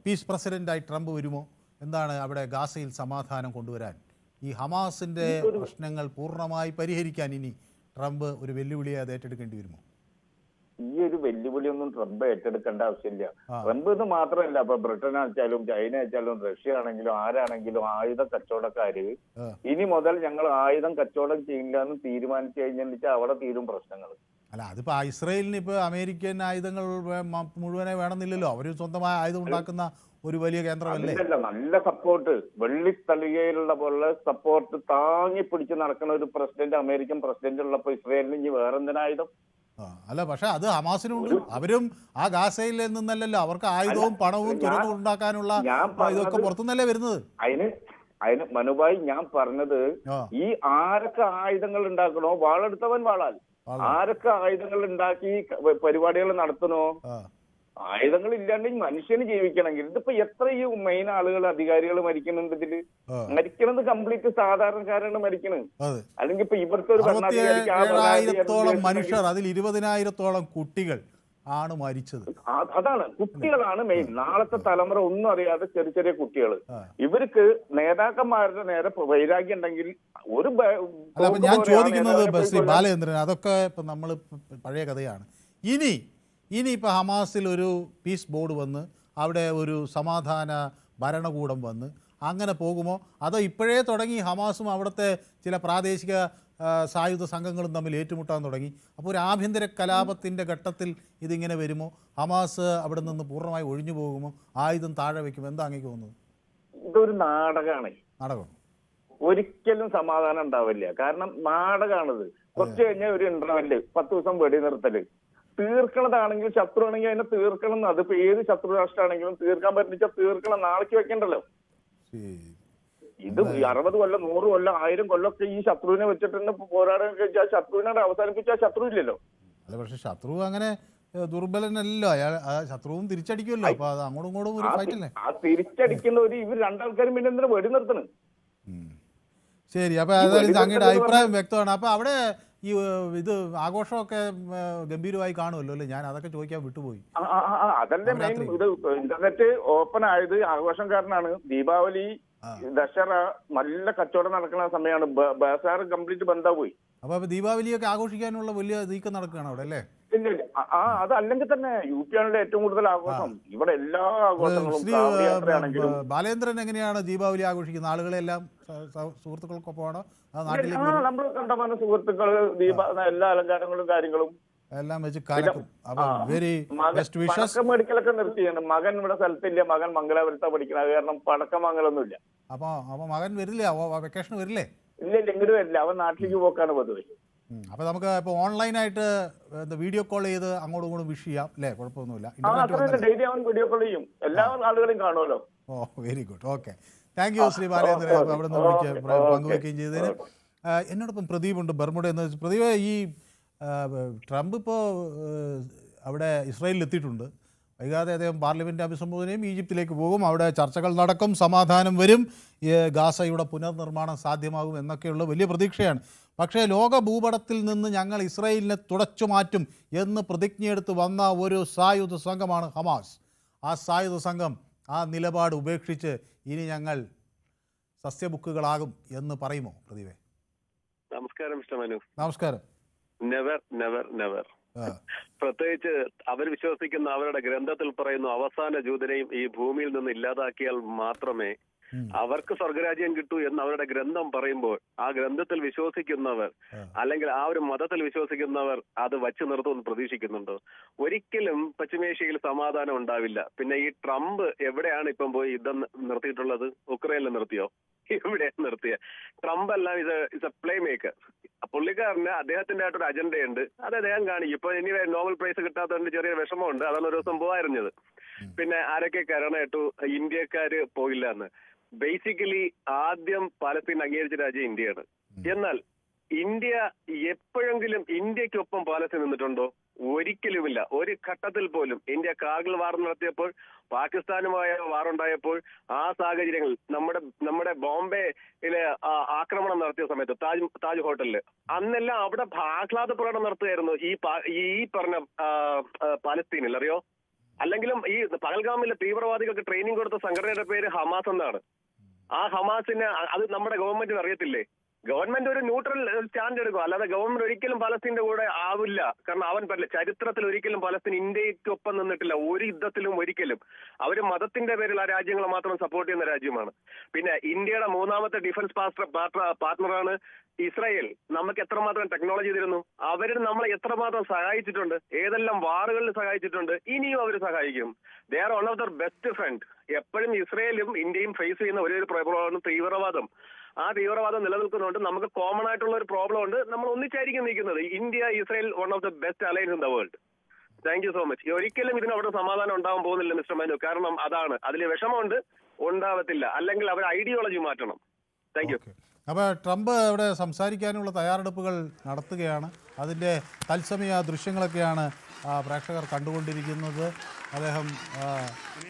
പീസ് പ്രസിഡൻ്റായി ട്രംപ് വരുമോ? എന്താണ് അവിടെ ഗാസയിൽ സമാധാനം കൊണ്ടുവരാൻ, ഈ ഹമാസിൻ്റെ പ്രശ്നങ്ങൾ പൂർണ്ണമായി പരിഹരിക്കാൻ ഇനി ട്രംപ് ഒരു വെല്ലുവിളിയെ അത് ഏറ്റെടുക്കേണ്ടി വരുമോ? ഈ ഒരു വെല്ലുവിളിയൊന്നും ട്രംപ് ഏറ്റെടുക്കേണ്ട ആവശ്യമില്ല. ട്രംപ് എന്ന് മാത്രമല്ല, ഇപ്പൊ ബ്രിട്ടൻ ആണെച്ചാലും ചൈന ആണെച്ചാലും റഷ്യ ആണെങ്കിലും ആരാണെങ്കിലും ആയുധ കച്ചവടക്കാര് ഇനി മുതൽ ഞങ്ങൾ ആയുധം കച്ചവടം ചെയ്യില്ല എന്ന് തീരുമാനിച്ചു കഴിഞ്ഞാൽ അവിടെ തീരും പ്രശ്നങ്ങൾ. അല്ല, അതിപ്പോ ഇസ്രായേലിന് ഇപ്പൊ അമേരിക്കൻ ആയുധങ്ങൾ മുഴുവനെ വേണമെന്നില്ലല്ലോ. അവര് സ്വന്തമായ ആയുധം ഉണ്ടാക്കുന്ന ഒരു വലിയ കേന്ദ്രമല്ലേ? നല്ല സപ്പോർട്ട്, വെള്ളിത്തളികയിലുള്ള പോലെ സപ്പോർട്ട് താങ്ങി പിടിച്ച് നടക്കുന്ന ഒരു പ്രസിഡന്റ്, അമേരിക്കൻ പ്രസിഡന്റ് ഉള്ളപ്പോ ഇസ്രായേലിന് ഇനി വേറെന്തിനാ ആയുധം? അല്ല, പക്ഷെ അത് ഹമാസിനുണ്ട്. അവരും ആ ഗാസയിൽ നിന്നല്ലല്ലോ, അവർക്ക് ആയുധവും പണവും തുറന്നു ഉണ്ടാക്കാനുള്ള ഇതൊക്കെ പുറത്തുനിന്നല്ലേ വരുന്നത്. അതിന് മനുഭായി ഞാൻ പറഞ്ഞത്, ഈ ആരൊക്കെ ആയുധങ്ങൾ ഉണ്ടാക്കണോ, വാളെടുത്തവൻ വാളാൽ. ആരൊക്കെ ആയുധങ്ങൾ ഉണ്ടാക്കി പരിപാടികൾ നടത്തണോ, ആയുധങ്ങൾ ഇല്ലാണ്ട് മനുഷ്യന് ജീവിക്കണമെങ്കിൽ ഇതിപ്പോ എത്ര ഈ മെയിൻ ആളുകൾ, അധികാരികൾ മരിക്കുന്നുണ്ട്. ഇതില് മരിക്കണത് കംപ്ലീറ്റ് സാധാരണക്കാരാണ് മരിക്കണത്. അല്ലെങ്കിൽ ഇപ്പൊ ഇവിടുത്തെ ഒരു 67,000 മനുഷ്യർ, അതിൽ 20,000-ഓളം കുട്ടികൾ ആണ് മരിച്ചത്. അതാണ്, കുട്ടികളാണ് മെയിൻ. നാളത്തെ തലമുറ ഒന്നും അറിയാതെ ചെറിയ ചെറിയ കുട്ടികൾ. ഇവർക്ക് നേതാക്കന്മാരുടെ നേരെ വൈരാഗ്യം ഉണ്ടെങ്കിൽ ഒരു ഞാൻ ചോദിക്കുന്നത് ശ്രീ ബാലചന്ദ്രൻ, അതൊക്കെ ഇപ്പൊ നമ്മൾ പഴയ കഥയാണ്. ഇനി ഇപ്പോൾ ഹമാസിൽ ഒരു പീസ് ബോർഡ് വന്ന് അവിടെ ഒരു സമാധാന ഭരണകൂടം വന്ന് അങ്ങനെ പോകുമോ? അതോ ഇപ്പോഴേ തുടങ്ങി ഹമാസും അവിടുത്തെ ചില പ്രാദേശിക സായുധ സംഘങ്ങളും തമ്മിൽ ഏറ്റുമുട്ടാൻ തുടങ്ങി? അപ്പോൾ ഒരു ആഭ്യന്തര കലാപത്തിൻ്റെ ഘട്ടത്തിൽ ഇതിങ്ങനെ വരുമോ? ഹമാസ് അവിടെ നിന്ന് പൂർണ്ണമായി ഒഴിഞ്ഞു പോകുമോ? ആയുധം താഴെ വയ്ക്കുമോ? എന്താ അങ്ങേക്ക് തോന്നുന്നത്? ഇതൊരു നാടകമാണ്. ഒരിക്കലും സമാധാനം ഉണ്ടാവില്ല. കാരണം നാടകമാണിത്. കുറച്ച് കഴിഞ്ഞാൽ ഒരു ഇന്റർവെല്, 10 ദിവസം വെടി നിർത്തല്. തീർക്കണതാണെങ്കിൽ ശത്രു ആണെങ്കിൽ അതിനെ തീർക്കണം. അതിപ്പോ ഏത് ശത്രു രാഷ്ട്രമാണെങ്കിലും തീർക്കാൻ പറ്റിച്ച തീർക്കണം, നാളേക്ക് വെക്കണ്ടല്ലോ. ഇത് 60 കൊല്ലം 100 കൊല്ലം 1000 കൊല്ലമൊക്കെ ഈ ശത്രുവിനെ വെച്ചിട്ട് പോരാടാൻ കഴിച്ചാൽ ശത്രുവിനെ അവസാനിപ്പിച്ചാൽ ശത്രു ഇല്ലല്ലോ. അല്ല, പക്ഷെ ശത്രു അങ്ങനെ ദുർബലനല്ലോ അയാൾ, ശത്രുവും തിരിച്ചടിക്കുമല്ലോ. അപ്പൊ അത് അങ്ങോട്ടും ഇങ്ങോട്ടും ഒരു ഫൈറ്റ് അല്ലേ? ആ തിരിച്ചടിക്കുന്ന ഇവർ രണ്ടാൾക്കാരും പിന്നെ എന്തിനാ വെടി നിർത്തണ്? ശരി, അപ്പൊ ഏതായാലും അങ്ങയുടെ അഭിപ്രായം വ്യക്തമാണ്. അപ്പൊ അവിടെ ഈ ഇത് ആഘോഷമൊക്കെ ഗംഭീരമായി കാണുമല്ലോ അല്ലേ? ഞാൻ അതൊക്കെ ചോദിക്കാൻ വിട്ടുപോയി. അതല്ലേ മെയിൻ. ഇത് ഇന്റർനെറ്റ് ഓപ്പൺ ആയത് ആഘോഷം കാരണമാണ്. ദീപാവലി, ദസറ നല്ല കച്ചവടം നടക്കുന്ന സമയമാണ്. ബസാർ കംപ്ലീറ്റ് ബന്ധാ പോയി. അപ്പൊ ദീപാവലിയൊക്കെ ആഘോഷിക്കാനുള്ള വലിയ നീക്കം നടക്കുകയാണ് അവിടെ അല്ലേ? ഇല്ല, അതല്ലെങ്കിൽ തന്നെ UP ആണല്ലോ ഏറ്റവും കൂടുതൽ ആഘോഷം. ഇവിടെ എല്ലാ ആഘോഷങ്ങളും ബാലേന്ദ്രൻ എങ്ങനെയാണ് ദീപാവലി ആഘോഷിക്കുന്നത്? ആളുകളെല്ലാം സുഹൃത്തുക്കൾക്കൊപ്പമാണോ? നമ്മൾ കണ്ടമാനം സുഹൃത്തുക്കള് എല്ലാ അലങ്കാരങ്ങളും കാര്യങ്ങളും എല്ലാം വെച്ച് കലക്കും. അപ്പൊ വെരി ബെസ്റ്റ് വിഷസ്. പടക്കം മേടിക്കലൊക്കെ നിർത്തിയാണ്. മകൻ ഇവിടെ സ്ഥലത്തില്ല, മകൻ മംഗലാപുരത്താ പഠിക്കുന്നത്, കാരണം പടക്കം വാങ്ങലൊന്നുമില്ല. അപ്പൊ മകൻ വരില്ലേ? വെക്കേഷൻ വരില്ലേ? ഇല്ല, എങ്കിലും വരില്ല. അവൻ നാട്ടിലേക്ക് പോക്കാണ് പതിവ്. അപ്പൊ നമുക്ക് ഇപ്പൊ ഓൺലൈനായിട്ട് വീഡിയോ കോൾ ചെയ്ത് അങ്ങോട്ടും ഇങ്ങോട്ടും വിഷ് ചെയ്യാം അല്ലേ? കുഴപ്പമൊന്നുമില്ല. ഡെയിലി അവൻ വീഡിയോ കോൾ ചെയ്യും, എല്ലാ ആളുകളെയും കാണുമല്ലോ. Oh, very good. Okay, thank you Shri Balendran. അവിടെ നിന്ന് വിളിച്ച് പങ്കുവയ്ക്കുകയും ചെയ്തതിന്. എന്നോടൊപ്പം പ്രദീപ് ഉണ്ട്, ബർമുഡ എന്ന് വെച്ചാൽ. പ്രദീപ്, ഈ ട്രംപ് ഇപ്പോൾ അവിടെ ഇസ്രായേലിൽ എത്തിയിട്ടുണ്ട്. വൈകാതെ അദ്ദേഹം പാർലമെൻറ്റ് അഭിസംബോധനയും ഈജിപ്തിലേക്ക് പോകും. അവിടെ ചർച്ചകൾ നടക്കും, സമാധാനം വരും, ഗാസയുടെ പുനർനിർമ്മാണം സാധ്യമാകും എന്നൊക്കെയുള്ള വലിയ പ്രതീക്ഷയാണ്. പക്ഷേ ലോക ഭൂപടത്തിൽ നിന്ന് ഞങ്ങൾ ഇസ്രായേലിനെ തുടച്ചു മാറ്റും എന്ന് പ്രതിജ്ഞയെടുത്ത് വന്ന ഒരു സായുധ സംഘമാണ് ഹമാസ്. ആ സായുധ സംഘം ആ നിലപാട് ഉപേക്ഷിച്ച് ഇനി ഞങ്ങൾ സസ്യബുക്കുകളാകും എന്ന് പറയുമോ പ്രദീപേ? നമസ്കാരം മിസ്റ്റർ മനു. നമസ്കാരം. Never never never. പ്രത്യേകിച്ച് അവർ വിശ്വസിക്കുന്ന അവരുടെ ഗ്രന്ഥത്തിൽ പറയുന്നു, അവസാന ജൂതനെയും ഈ ഭൂമിയിൽ നിന്ന് ഇല്ലാതാക്കിയാൽ മാത്രമേ അവർക്ക് സ്വർഗരാജ്യം കിട്ടൂ എന്ന് അവരുടെ ഗ്രന്ഥം പറയുമ്പോൾ ആ ഗ്രന്ഥത്തിൽ വിശ്വസിക്കുന്നവർ അല്ലെങ്കിൽ ആ ഒരു മതത്തിൽ വിശ്വസിക്കുന്നവർ അത് വച്ചു നിർത്തുമെന്ന് പ്രതീക്ഷിക്കുന്നുണ്ടോ? ഒരിക്കലും പശ്ചിമേഷ്യയിൽ സമാധാനം ഉണ്ടാവില്ല. പിന്നെ ഈ ട്രംപ് എവിടെയാണ് ഇപ്പം പോയി യുദ്ധം നിർത്തിയിട്ടുള്ളത്? ഉക്രൈനിൽ നിർത്തിയോ? എവിടെയാണ് നിർത്തിയ? ട്രംപ് എല്ലാം ഇസ് എ പ്ലേ മേക്കർ. പുള്ളിക്കാരന് അദ്ദേഹത്തിന്റെ ആയിട്ടൊരു അജണ്ടയുണ്ട്, അത് അദ്ദേഹം കാണിക്കും. ഇപ്പൊ ഇനി നോബൽ പ്രൈസ് കിട്ടാത്തതുകൊണ്ട് ചെറിയ വിഷമമുണ്ട്, അതാണ് ഒരു ദിവസം പോകാറിഞ്ഞത്. പിന്നെ ആരൊക്കെ കരണേട്ടു ഇന്ത്യക്കാര് പോയില്ല എന്ന്. ബേസിക്കലി ആദ്യം പാലസ്തീൻ അംഗീകരിച്ച രാജ്യം ഇന്ത്യയാണ്. എന്നാൽ ഇന്ത്യ എപ്പോഴെങ്കിലും ഇന്ത്യക്കൊപ്പം പാലസ്തീൻ നിന്നിട്ടുണ്ടോ? ഒരിക്കലുമില്ല. ഒരു ഘട്ടത്തിൽ പോലും. ഇന്ത്യ കാർഗിൽ വാർ നടത്തിയപ്പോൾ, പാകിസ്ഥാനുമായ വാറുണ്ടായപ്പോൾ, ആ സാഹചര്യങ്ങളിൽ നമ്മുടെ ബോംബെയിലെ ആക്രമണം നടത്തിയ സമയത്ത് താജ് ഹോട്ടലില് അന്നെല്ലാം അവിടെ ആഹ്ലാദ പ്രകടനം നടത്തുകയായിരുന്നു ഈ പറഞ്ഞ പാലസ്തീനിൽ, അറിയോ? അല്ലെങ്കിലും ഈ പഹൽഗാമിലെ തീവ്രവാദികൾക്ക് ട്രെയിനിങ് കൊടുത്ത സംഘടനയുടെ പേര് ഹമാസ് എന്നാണ്. ആ ഹമാസിനെ അത് നമ്മുടെ ഗവൺമെന്റിന് അറിയത്തില്ലേ? ഗവൺമെന്റ് ഒരു ന്യൂട്രൽ സ്റ്റാൻഡ് എടുക്കും, അല്ലാതെ ഗവൺമെന്റ് ഒരിക്കലും പലസ്തീന്റെ കൂടെ ആവില്ല. കാരണം അവൻ പറ്റില്ല. ചരിത്രത്തിൽ ഒരിക്കലും പലസ്തീൻ ഇന്ത്യക്കൊപ്പം നിന്നിട്ടില്ല, ഒരു യുദ്ധത്തിലും ഒരിക്കലും. അവര് മതത്തിന്റെ പേരിൽ ആ രാജ്യങ്ങളെ മാത്രം സപ്പോർട്ട് ചെയ്യുന്ന രാജ്യമാണ്. പിന്നെ ഇന്ത്യയുടെ മൂന്നാമത്തെ ഡിഫൻസ് പാർട്ട്ണറാണ് ഇസ്രായേൽ. നമുക്ക് എത്രമാത്രം ടെക്നോളജി തരുന്നു, അവര് നമ്മളെ എത്രമാത്രം സഹായിച്ചിട്ടുണ്ട്, ഏതെല്ലാം വാറുകളിൽ സഹായിച്ചിട്ടുണ്ട്, ഇനിയും അവർ സഹായിക്കും. They are one of there best friend. എപ്പോഴും ഇസ്രായേലും ഇന്ത്യയും ഫേസ് ചെയ്യുന്ന ഒരേ ഒരു പ്രോബ്ലമാണ് തീവ്രവാദം. ആ തീവ്രവാദം നിലനിൽക്കുന്നതുകൊണ്ട് നമുക്ക് കോമൺ ആയിട്ടുള്ള ഒരു പ്രോബ്ലം ഉണ്ട്. നമ്മൾ ഒന്നിച്ചായിരിക്കും നിൽക്കുന്നത്. India Israel one of the best alliance in the world. Thank you so much. ഒരിക്കലും ഇതിനവിടെ സമാധാനം ഉണ്ടാവാൻ പോകുന്നില്ല മിസ്റ്റർ മനു. കാരണം അതാണ്, അതിൽ വിഷമമുണ്ട്, ഉണ്ടാവത്തില്ല. അല്ലെങ്കിൽ അവർ ഐഡിയോളജി മാറ്റണം. Thank you. അപ്പോൾ ട്രംപ് അവിടെ സംസാരിക്കാനുള്ള തയ്യാറെടുപ്പുകൾ നടത്തുകയാണ്. അതിൻ്റെ തത്സമയ ദൃശ്യങ്ങളൊക്കെയാണ് പ്രേക്ഷകർ കണ്ടുകൊണ്ടിരിക്കുന്നത്. അദ്ദേഹം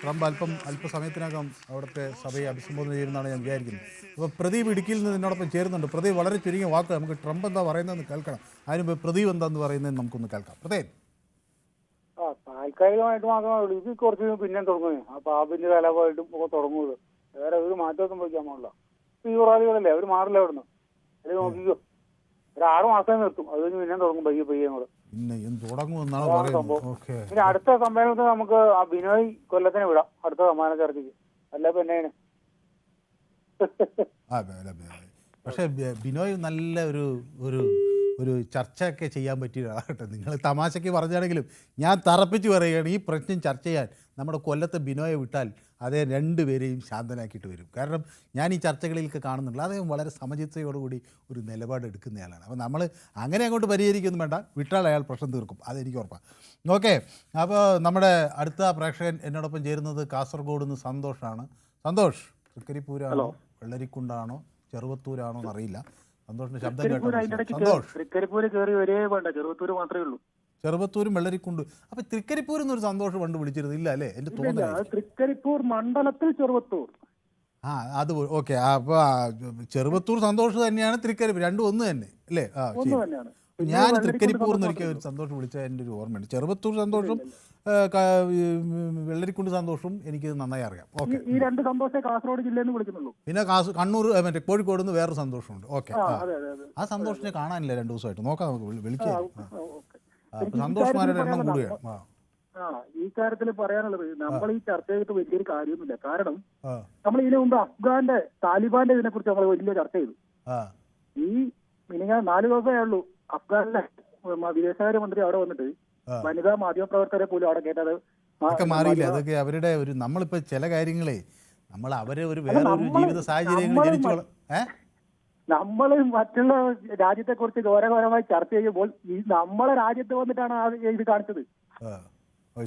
ട്രംപ് അല്പസമയത്തിനകം അവിടുത്തെ സഭയെ അഭിസംബോധന ചെയ്യുന്നതാണ് ഞാൻ വിചാരിക്കുന്നത്. അപ്പോൾ പ്രദീപ് ഇടുക്കിയിൽ നിന്ന് എന്നോടൊപ്പം ചേരുന്നുണ്ട്. പ്രദീപ്, വളരെ ചുരുങ്ങിയ വാക്ക്, നമുക്ക് ട്രംപ് എന്താ പറയുന്നതെന്ന് കേൾക്കണം. അതിന് പ്രദീപ് എന്താന്ന് പറയുന്നതെന്ന് നമുക്കൊന്ന് കേൾക്കാം. പ്രദീപ്. താൽക്കാലികമായിട്ട് മാത്രമേ ഉള്ളൂ. ഇത് കുറച്ച് പിന്നെ തുടങ്ങുന്നത്. ആ പാമ്പിന്റെ തലമായിട്ടും ഒക്കെ തുടങ്ങുന്നത്. വേറെ ഒരു മാറ്റമൊന്നും വയ്ക്കാൻ പാടില്ല. തീവ്രവാദികളല്ലേ, അവർ മാറില്ല അവിടുന്ന്. അത് നോക്കിക്കോ, ഒരു 6 മാസം നിർത്തും, അത് കഴിഞ്ഞ് പിന്നെ തുടങ്ങും പയ്യെ അങ്ങോട്ട്. പിന്നെ അടുത്ത സമ്മേളനത്തിൽ നമുക്ക് ആ ബിനോയ് കൊല്ലത്തിനെ വിടാം അടുത്ത സമ്മാന ചർച്ചയ്ക്ക്. അല്ല പിന്നെ പക്ഷെ ബിനോയ് നല്ല ഒരു ചർച്ചയൊക്കെ ചെയ്യാൻ പറ്റിയ ഒരാളാകട്ടെ. നിങ്ങൾ തമാശയ്ക്ക് പറഞ്ഞാണെങ്കിലും ഞാൻ തറപ്പിച്ച് പറയുകയാണ്, ഈ പ്രശ്നം ചർച്ച ചെയ്യാൻ നമ്മുടെ കൊല്ലത്തെ ബിനോയെ വിട്ടാൽ അതേ രണ്ടുപേരെയും ശാന്തനാക്കിയിട്ട് വരും. കാരണം ഞാൻ ഈ ചർച്ചകളിലൊക്കെ കാണുന്നുണ്ട്, അദ്ദേഹം വളരെ സമചിത്തയോടുകൂടി ഒരു നിലപാട് എടുക്കുന്നയാളാണ്. അപ്പോൾ നമ്മൾ അങ്ങനെ അങ്ങോട്ട് പരിഹരിക്കൊന്നും വേണ്ട, വിട്ടാൽ അയാൾ പ്രശ്നം തീർക്കും, അതെനിക്ക് ഉറപ്പാണ്. ഓക്കെ, അപ്പോൾ നമ്മുടെ അടുത്ത പ്രേക്ഷകൻ എന്നോടൊപ്പം ചേരുന്നത് കാസർഗോഡ് നിന്ന് സന്തോഷാണ്. സന്തോഷ്, തൃക്കരിപ്പൂരാണോ വെള്ളരിക്കുണ്ടാണോ ചെറുവത്തൂരാണോ എന്നറിയില്ല. സന്തോഷിന്റെ ശബ്ദം കേട്ടോ. സന്തോഷ്, തൃക്കരിപ്പൂര് കയറി ഒരേ വേണ്ട, ചെറുവത്തൂര് മാത്രമേ ഉള്ളൂ. ചെറുവത്തൂരും വെള്ളരിക്കുണ്ട്. അപ്പൊ തൃക്കരിപ്പൂരിൽ നിന്നൊരു സന്തോഷം പണ്ട് വിളിച്ചിരുന്നു ഇല്ല അല്ലേ? എന്റെ തോന്നൽ തൃക്കരിപ്പൂർ മണ്ഡലത്തിൽ ചെറുവത്തൂർ. ആ അത് ഓക്കെ. അപ്പൊ ചെറുവത്തൂർ സന്തോഷം തന്നെയാണ് തൃക്കരിപ്പൂർ, രണ്ടും ഒന്ന് തന്നെ അല്ലേ? ആ ശരി. ഞാൻ തൃക്കരിപ്പൂർ എന്നൊരിക്കൽ ഒരു സന്തോഷം വിളിച്ച എൻ്റെ ഒരു ഓർമ്മയുണ്ട്. ചെറുവത്തൂർ സന്തോഷം വെള്ളരിക്കുണ്ട് സന്തോഷവും എനിക്ക് നന്നായി അറിയാം. ഓക്കെ. ഈ രണ്ട് സന്തോഷത്തെ കാസർഗോഡ് ജില്ലയിൽ നിന്ന് വിളിക്കുന്നുള്ളൂ. പിന്നെ കണ്ണൂർ മറ്റേ കോഴിക്കോട് നിന്ന് വേറൊരു സന്തോഷമുണ്ട്. ഓക്കെ. ആ സന്തോഷത്തെ കാണാനില്ല 2 ദിവസമായിട്ട്. നോക്കാം, നമുക്ക് വിളിക്കാം. സന്തോഷമാരുടെ എണ്ണം കൂടുകയാണ്. ഈ കാര്യത്തിൽ പറയാനുള്ളത്, നമ്മൾ ഈ ചർച്ച ചെയ്തിട്ട് വലിയൊരു കാര്യമൊന്നുമില്ല. കാരണം നമ്മൾ ഇതിനു മുമ്പ് അഫ്ഗാന്റെ താലിബാന്റെ ഇതിനെ കുറിച്ച് നമ്മൾ വലിയ ചർച്ച ചെയ്തു. ഈ മിനിങ്ങ 4 ദിവസമേ ഉള്ളൂ അഫ്ഗാനിലെ വിദേശകാര്യമന്ത്രി അവിടെ വന്നിട്ട് വനിതാ മാധ്യമപ്രവർത്തകരെ പോലും അവിടെ കേട്ടത് മാറിയില്ല. അതൊക്കെ അവരുടെ ഒരു, നമ്മളിപ്പോ ചില കാര്യങ്ങളെ നമ്മൾ അവരെ ഒരു വേറൊരു ജീവിത സാഹചര്യങ്ങൾ ജനിച്ചോളാം. നമ്മൾ മറ്റുള്ള രാജ്യത്തെ കുറിച്ച് ഗൗരവപരമായി ചർച്ച ചെയ്യുമ്പോൾ ഈ നമ്മളെ രാജ്യത്ത് വന്നിട്ടാണ് ഇത് കാണിച്ചത്.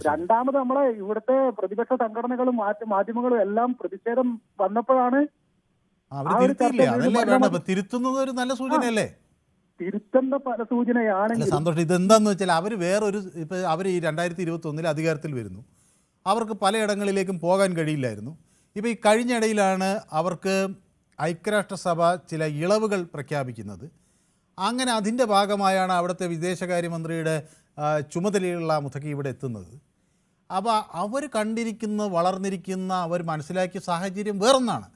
രണ്ടാമത് നമ്മളെ ഇവിടുത്തെ പ്രതിപക്ഷ സംഘടനകളും മാധ്യമങ്ങളും എല്ലാം പ്രതിഷേധം വന്നപ്പോഴാണ് തിരുത്തുന്നത് ഒരു നല്ല സൂചനയല്ലേ? തിരുത്തേണ്ട പല സൂചനയാണെങ്കിൽ സന്തോഷം. ഇതെന്താന്ന് വെച്ചാൽ അവർ വേറൊരു, ഇപ്പൊ അവർ ഈ 2021 അധികാരത്തിൽ വരുന്നു, അവർക്ക് പലയിടങ്ങളിലേക്കും പോകാൻ കഴിയില്ലായിരുന്നു. ഇപ്പൊ ഈ കഴിഞ്ഞിടയിലാണ് അവർക്ക് ഐക്യരാഷ്ട്രസഭ ചില ഇളവുകൾ പ്രഖ്യാപിക്കുന്നത്. അങ്ങനെ അതിൻ്റെ ഭാഗമായാണ് അവിടുത്തെ വിദേശകാര്യമന്ത്രിയുടെ ചുമതലയുള്ള മുത്തഖി ഇവിടെ എത്തുന്നത്. അപ്പോൾ അവർ കണ്ടിരിക്കുന്ന, വളർന്നിരിക്കുന്ന, അവർ മനസ്സിലാക്കിയ സാഹചര്യം വേറൊന്നാണ്.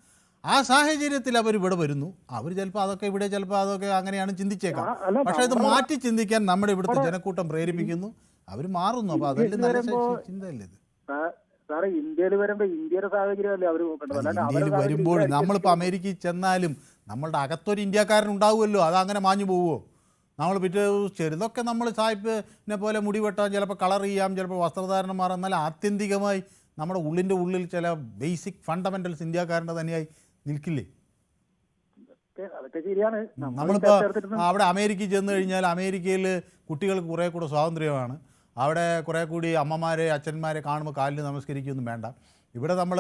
ആ സാഹചര്യത്തിൽ അവർ ഇവിടെ വരുന്നു. അവർ ചിലപ്പോൾ അതൊക്കെ ഇവിടെ ചിലപ്പോൾ അതൊക്കെ അങ്ങനെയാണ് ചിന്തിച്ചേക്കാം. പക്ഷേ ഇത് മാറ്റി ചിന്തിക്കാൻ നമ്മുടെ ഇവിടുത്തെ ജനക്കൂട്ടം പ്രേരിപ്പിക്കുന്നു, അവർ മാറുന്നു. അപ്പോൾ അതല്ലേ നല്ല ചിന്തയല്ലേ ഇത്? സാറേ, ഇന്ത്യയിൽ വരുമ്പോൾ ഇന്ത്യയുടെ സാഹചര്യമല്ലേ അവർ നോക്കേണ്ടത്. ഇന്ത്യയിൽ വരുമ്പോൾ നമ്മളിപ്പോൾ അമേരിക്കയിൽ ചെന്നാലും നമ്മളുടെ അകത്തൊരു ഇന്ത്യക്കാരൻ ഉണ്ടാവുമല്ലോ, അതങ്ങനെ മാഞ്ഞു പോവുമോ? നമ്മൾ പിറ്റേ ചെറുതൊക്കെ നമ്മൾ സായിപ്പിനെ പോലെ മുടി വെട്ടാൻ, ചിലപ്പോൾ കളർ ചെയ്യാം, ചിലപ്പോൾ വസ്ത്രധാരണം മാറാം. എന്നാൽ ആത്യന്തികമായി നമ്മുടെ ഉള്ളിൽ ചില ബേസിക് ഫണ്ടമെന്റൽസ് ഇന്ത്യക്കാരൻ്റെ തന്നെയായി നിൽക്കില്ലേ? നമ്മളിപ്പോൾ അവിടെ അമേരിക്കയിൽ ചെന്ന് കഴിഞ്ഞാൽ അമേരിക്കയിൽ കുട്ടികൾക്ക് കുറേ കൂടെ സ്വാതന്ത്ര്യമാണ്. അവിടെ കുറേ കൂടി അമ്മമാരെ അച്ഛന്മാരെ കാണുമ്പോൾ കാലിൽ നമസ്കരിക്കുകയൊന്നും വേണ്ട. ഇവിടെ നമ്മൾ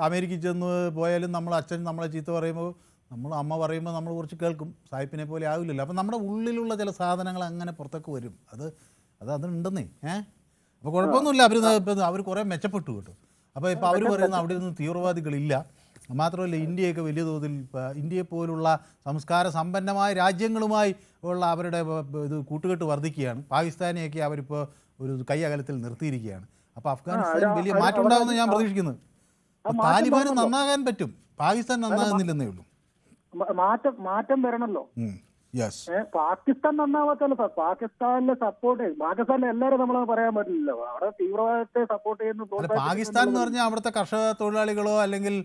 അമേരിക്കയിൽ ചെന്ന് പോയാലും നമ്മൾ അച്ഛൻ നമ്മളെ ചീത്ത പറയുമ്പോൾ, നമ്മൾ അമ്മ പറയുമ്പോൾ നമ്മൾ കുറച്ച് കേൾക്കും, സായിപ്പിനെ പോലെ ആവില്ലല്ലോ. അപ്പം നമ്മുടെ ഉള്ളിലുള്ള ചില സാധനങ്ങൾ അങ്ങനെ പുറത്തേക്ക് വരും. അതുണ്ടെന്നേ. അപ്പോൾ കുഴപ്പമൊന്നുമില്ല. അവർ കുറേ മെച്ചപ്പെട്ടു കേട്ടോ. അപ്പോൾ ഇപ്പോൾ അവർ പറയുന്ന അവിടെ നിന്ന് തീവ്രവാദികളില്ല. മാത്രമല്ല, ഇന്ത്യയൊക്കെ വലിയ തോതിൽ ഇന്ത്യയെപ്പോലുള്ള സംസ്കാര സമ്പന്നമായ രാജ്യങ്ങളുമായി ഉള്ള അവരുടെ ഇത് കൂട്ടുകെട്ട് വർദ്ധിക്കുകയാണ്. പാകിസ്ഥാനെയൊക്കെ അവരിപ്പോൾ ഒരു കൈ അകലത്തിൽ നിർത്തിയിരിക്കുകയാണ്. അപ്പോൾ അഫ്ഗാനിസ്ഥാൻ വലിയ മാറ്റം ഉണ്ടാകുമെന്ന് ഞാൻ പ്രതീക്ഷിക്കുന്നത്. താലിബാന് നന്നാകാൻ പറ്റും, പാകിസ്ഥാൻ നന്നാകുന്നില്ലെന്നേ ഉള്ളൂ. മാറ്റം വരണല്ലോ. പാകിസ്ഥാൻ നന്നാവാത്തല്ലോ. പാകിസ്ഥാനിലെ സപ്പോർട്ട്, പാകിസ്ഥാനിലെ എല്ലാവരും നമ്മൾ പറയാൻ പറ്റില്ലല്ലോ. അവിടെ തീവ്രവാദത്തെ സപ്പോർട്ട് ചെയ്യുന്ന പാകിസ്ഥാൻ എന്ന് പറഞ്ഞാൽ അവിടുത്തെ കർഷക തൊഴിലാളികളോ അല്ലെങ്കിൽ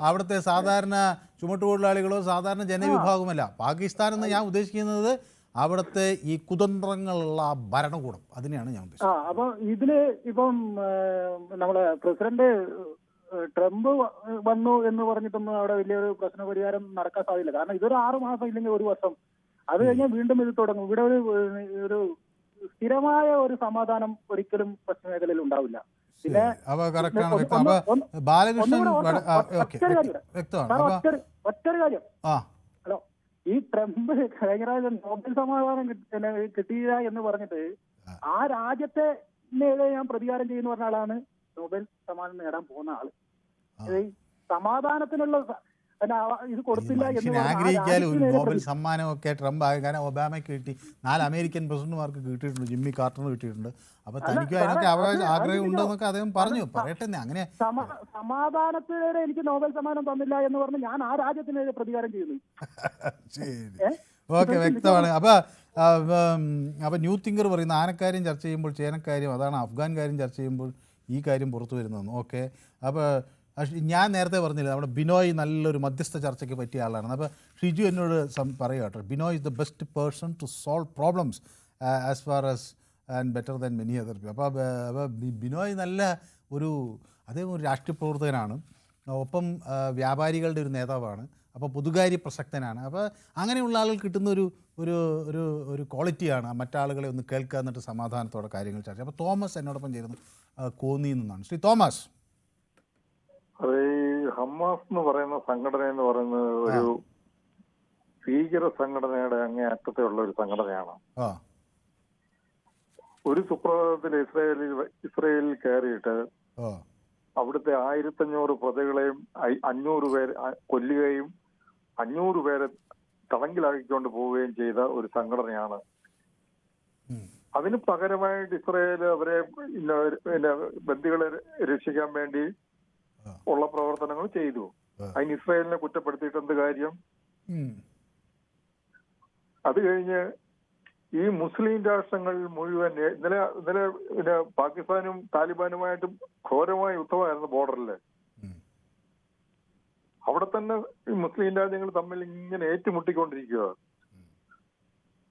അവിടുത്തെ സാധാരണ ചുമട്ടുതൊഴിലാളികളോ സാധാരണ ജനവിഭാഗമല്ല. പാകിസ്ഥാൻ എന്ന് ഞാൻ ഉദ്ദേശിക്കുന്നത് അവിടുത്തെ ഈ കുതന്ത്രങ്ങളുള്ള ഭരണകൂടം, അതിനെയാണ് ഞാൻ ഉദ്ദേശിച്ചത്. അപ്പൊ ഇതില് ഇപ്പം നമ്മളെ പ്രസിഡന്റ് ട്രംപ് വന്നു എന്ന് പറഞ്ഞിട്ടൊന്നും അവിടെ വലിയൊരു പ്രശ്ന പരിഹാരം നടക്കാൻ സാധ്യല്ല. കാരണം ഇതൊരു 6 മാസം ഇല്ലെങ്കിൽ 1 വർഷം, അത് കഴിഞ്ഞാൽ വീണ്ടും ഇത് തുടങ്ങും. ഇവിടെ ഒരു സ്ഥിരമായ ഒരു സമാധാനം ഒരിക്കലും പശ്ചിമ മേഖലയിൽ ഉണ്ടാവില്ല. പിന്നെ ഒറ്റൊരു കാര്യം, ഹലോ, ഈ ട്രംപ് കഴിഞ്ഞ പ്രാവശ്യം നോബൽ സമാധാനം കിട്ടിയില്ല എന്ന് പറഞ്ഞിട്ട് ആ രാജ്യത്തെ ഞാൻ പ്രതികാരം ചെയ്യുന്ന പറഞ്ഞ ആളാണ് നോബൽ സമ്മാനം നേടാൻ പോകുന്ന ആള്. സമാധാനത്തിനുള്ള ഇത് കൊടുത്തില്ല എന്ന് ആഗ്രഹിക്കാലും ഒരു നോബൽ സമ്മാനമൊക്കെ ട്രംപ് കാരണം ഒബാമയ്ക്ക് കിട്ടി, 4 അമേരിക്കൻ പ്രസിഡന്റുമാർക്ക് കിട്ടിയിട്ടുണ്ട്, ജിമ്മി കാർട്ടറിന് കിട്ടിയിട്ടുണ്ട്. അപ്പൊ തനിക്കും അതിനൊക്കെ ആഗ്രഹം ഉണ്ടെന്നൊക്കെ അദ്ദേഹം പറഞ്ഞു. പറയട്ടെ, അങ്ങനെ സമാധാനത്തിനെതിരെ എനിക്ക് നോബൽ സമ്മാനം തന്നില്ല എന്ന് പറഞ്ഞ് ഞാൻ ആ രാജ്യത്തിനെതിരെ പ്രതികാരം ചെയ്യുന്നു. ശരി, ഓക്കെ, വ്യക്തമാണ്. അപ്പൊ ന്യൂ തിങ്കർ പറയുന്ന ആനക്കാര്യം ചർച്ച ചെയ്യുമ്പോൾ ചേനക്കാര്യം, അതാണ് അഫ്ഗാൻ കാര്യം ചർച്ച ചെയ്യുമ്പോൾ ഈ കാര്യം പുറത്തു വരുന്നതെന്ന്. ഓക്കെ. അപ്പോൾ ഞാൻ നേരത്തെ പറഞ്ഞില്ല, നമ്മുടെ ബിനോയ് നല്ലൊരു മധ്യസ്ഥ ചർച്ചയ്ക്ക് പറ്റിയ ആളാണ്. അപ്പോൾ ഷിജു എന്നോട് പറയുക കേട്ടോ, Binoy is the best person to solve problems as far as and better than many other people. അപ്പോൾ ബിനോയ് നല്ല അദ്ദേഹം ഒരു രാഷ്ട്രീയ പ്രവർത്തകനാണ്, ഒപ്പം വ്യാപാരികളുടെ ഒരു നേതാവാണ്, അപ്പോൾ പൊതുകാര്യ പ്രസക്തനാണ്. അപ്പോൾ അങ്ങനെയുള്ള ആളുകൾ കിട്ടുന്ന ഒരു ക്വാളിറ്റിയാണ് മറ്റാളുകളെ ഒന്ന് കേൾക്കുക, എന്നിട്ട് സമാധാനത്തോടെ കാര്യങ്ങൾ ചർച്ച. അപ്പോൾ തോമസ് എന്നോടൊപ്പം ചേരുന്നു കോന്നിയിൽ നിന്നാണ്. ശ്രീ തോമസ്. അത് ഈ ഹമാസ് എന്ന് പറയുന്ന സംഘടന എന്ന് പറയുന്നത് ഒരു ഭീകര സംഘടനയുടെ അങ്ങേ അറ്റത്തുള്ള ഒരു സംഘടനയാണ്. ഒരു സുപ്രഭാതത്തിൽ ഇസ്രയേലിൽ കയറിയിട്ട് അവിടുത്തെ 1500 പ്രജകളെയും 500 പേരെ കൊല്ലുകയും 500 പേരെ തടങ്കിലാക്കിക്കൊണ്ട് പോവുകയും ചെയ്ത ഒരു സംഘടനയാണ്. അതിന് പകരമായിട്ട് ഇസ്രയേൽ അവരെ പിന്നെ ബന്ദികളെ രക്ഷിക്കാൻ വേണ്ടി ഉള്ള പ്രവർത്തനങ്ങൾ ചെയ്തു. അതിന് ഇസ്രയേലിനെ കുറ്റപ്പെടുത്തിയിട്ട് എന്ത് കാര്യം? അത് കഴിഞ്ഞ് ഈ മുസ്ലിം രാഷ്ട്രങ്ങൾ മുഴുവൻ ഇന്നലെ പിന്നെ പാകിസ്ഥാനും താലിബാനുമായിട്ടും ഘോരമായ യുദ്ധമായിരുന്നു ബോർഡറില്. അവിടെ തന്നെ ഈ മുസ്ലിം രാജ്യങ്ങൾ തമ്മിൽ ഇങ്ങനെ ഏറ്റുമുട്ടിക്കൊണ്ടിരിക്കുക.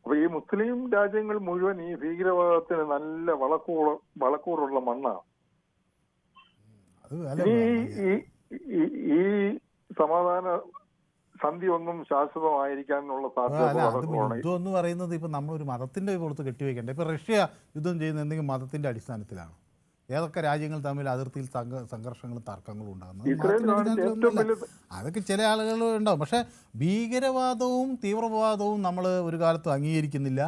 അപ്പൊ ഈ മുസ്ലിം രാജ്യങ്ങൾ മുഴുവൻ ഈ ഭീകരവാദത്തിന് നല്ല വളക്കൂറുള്ള മണ്ണാണ്. ഈ സമാധാന സന്ധി ഒന്നും ശാശ്വതമായിരിക്കാനുള്ള സാധ്യത എന്ന് പറയുന്നത് ഇപ്പൊ നമ്മളൊരു മതത്തിന്റെ പുറത്ത് കെട്ടിവെക്കണ്ട. ഇപ്പൊ റഷ്യ യുദ്ധം ചെയ്യുന്ന എന്തെങ്കിലും മതത്തിന്റെ അടിസ്ഥാനത്തിലാണ്. ഏതൊക്കെ രാജ്യങ്ങൾ തമ്മിൽ അതിർത്തിയിൽ സംഘർഷങ്ങളും തർക്കങ്ങളും ഉണ്ടാകുന്നത് അതൊക്കെ ചില ആളുകൾ ഉണ്ടാവും. പക്ഷെ ഭീകരവാദവും തീവ്രവാദവും നമ്മൾ ഒരു കാലത്തും അംഗീകരിക്കുന്നില്ല.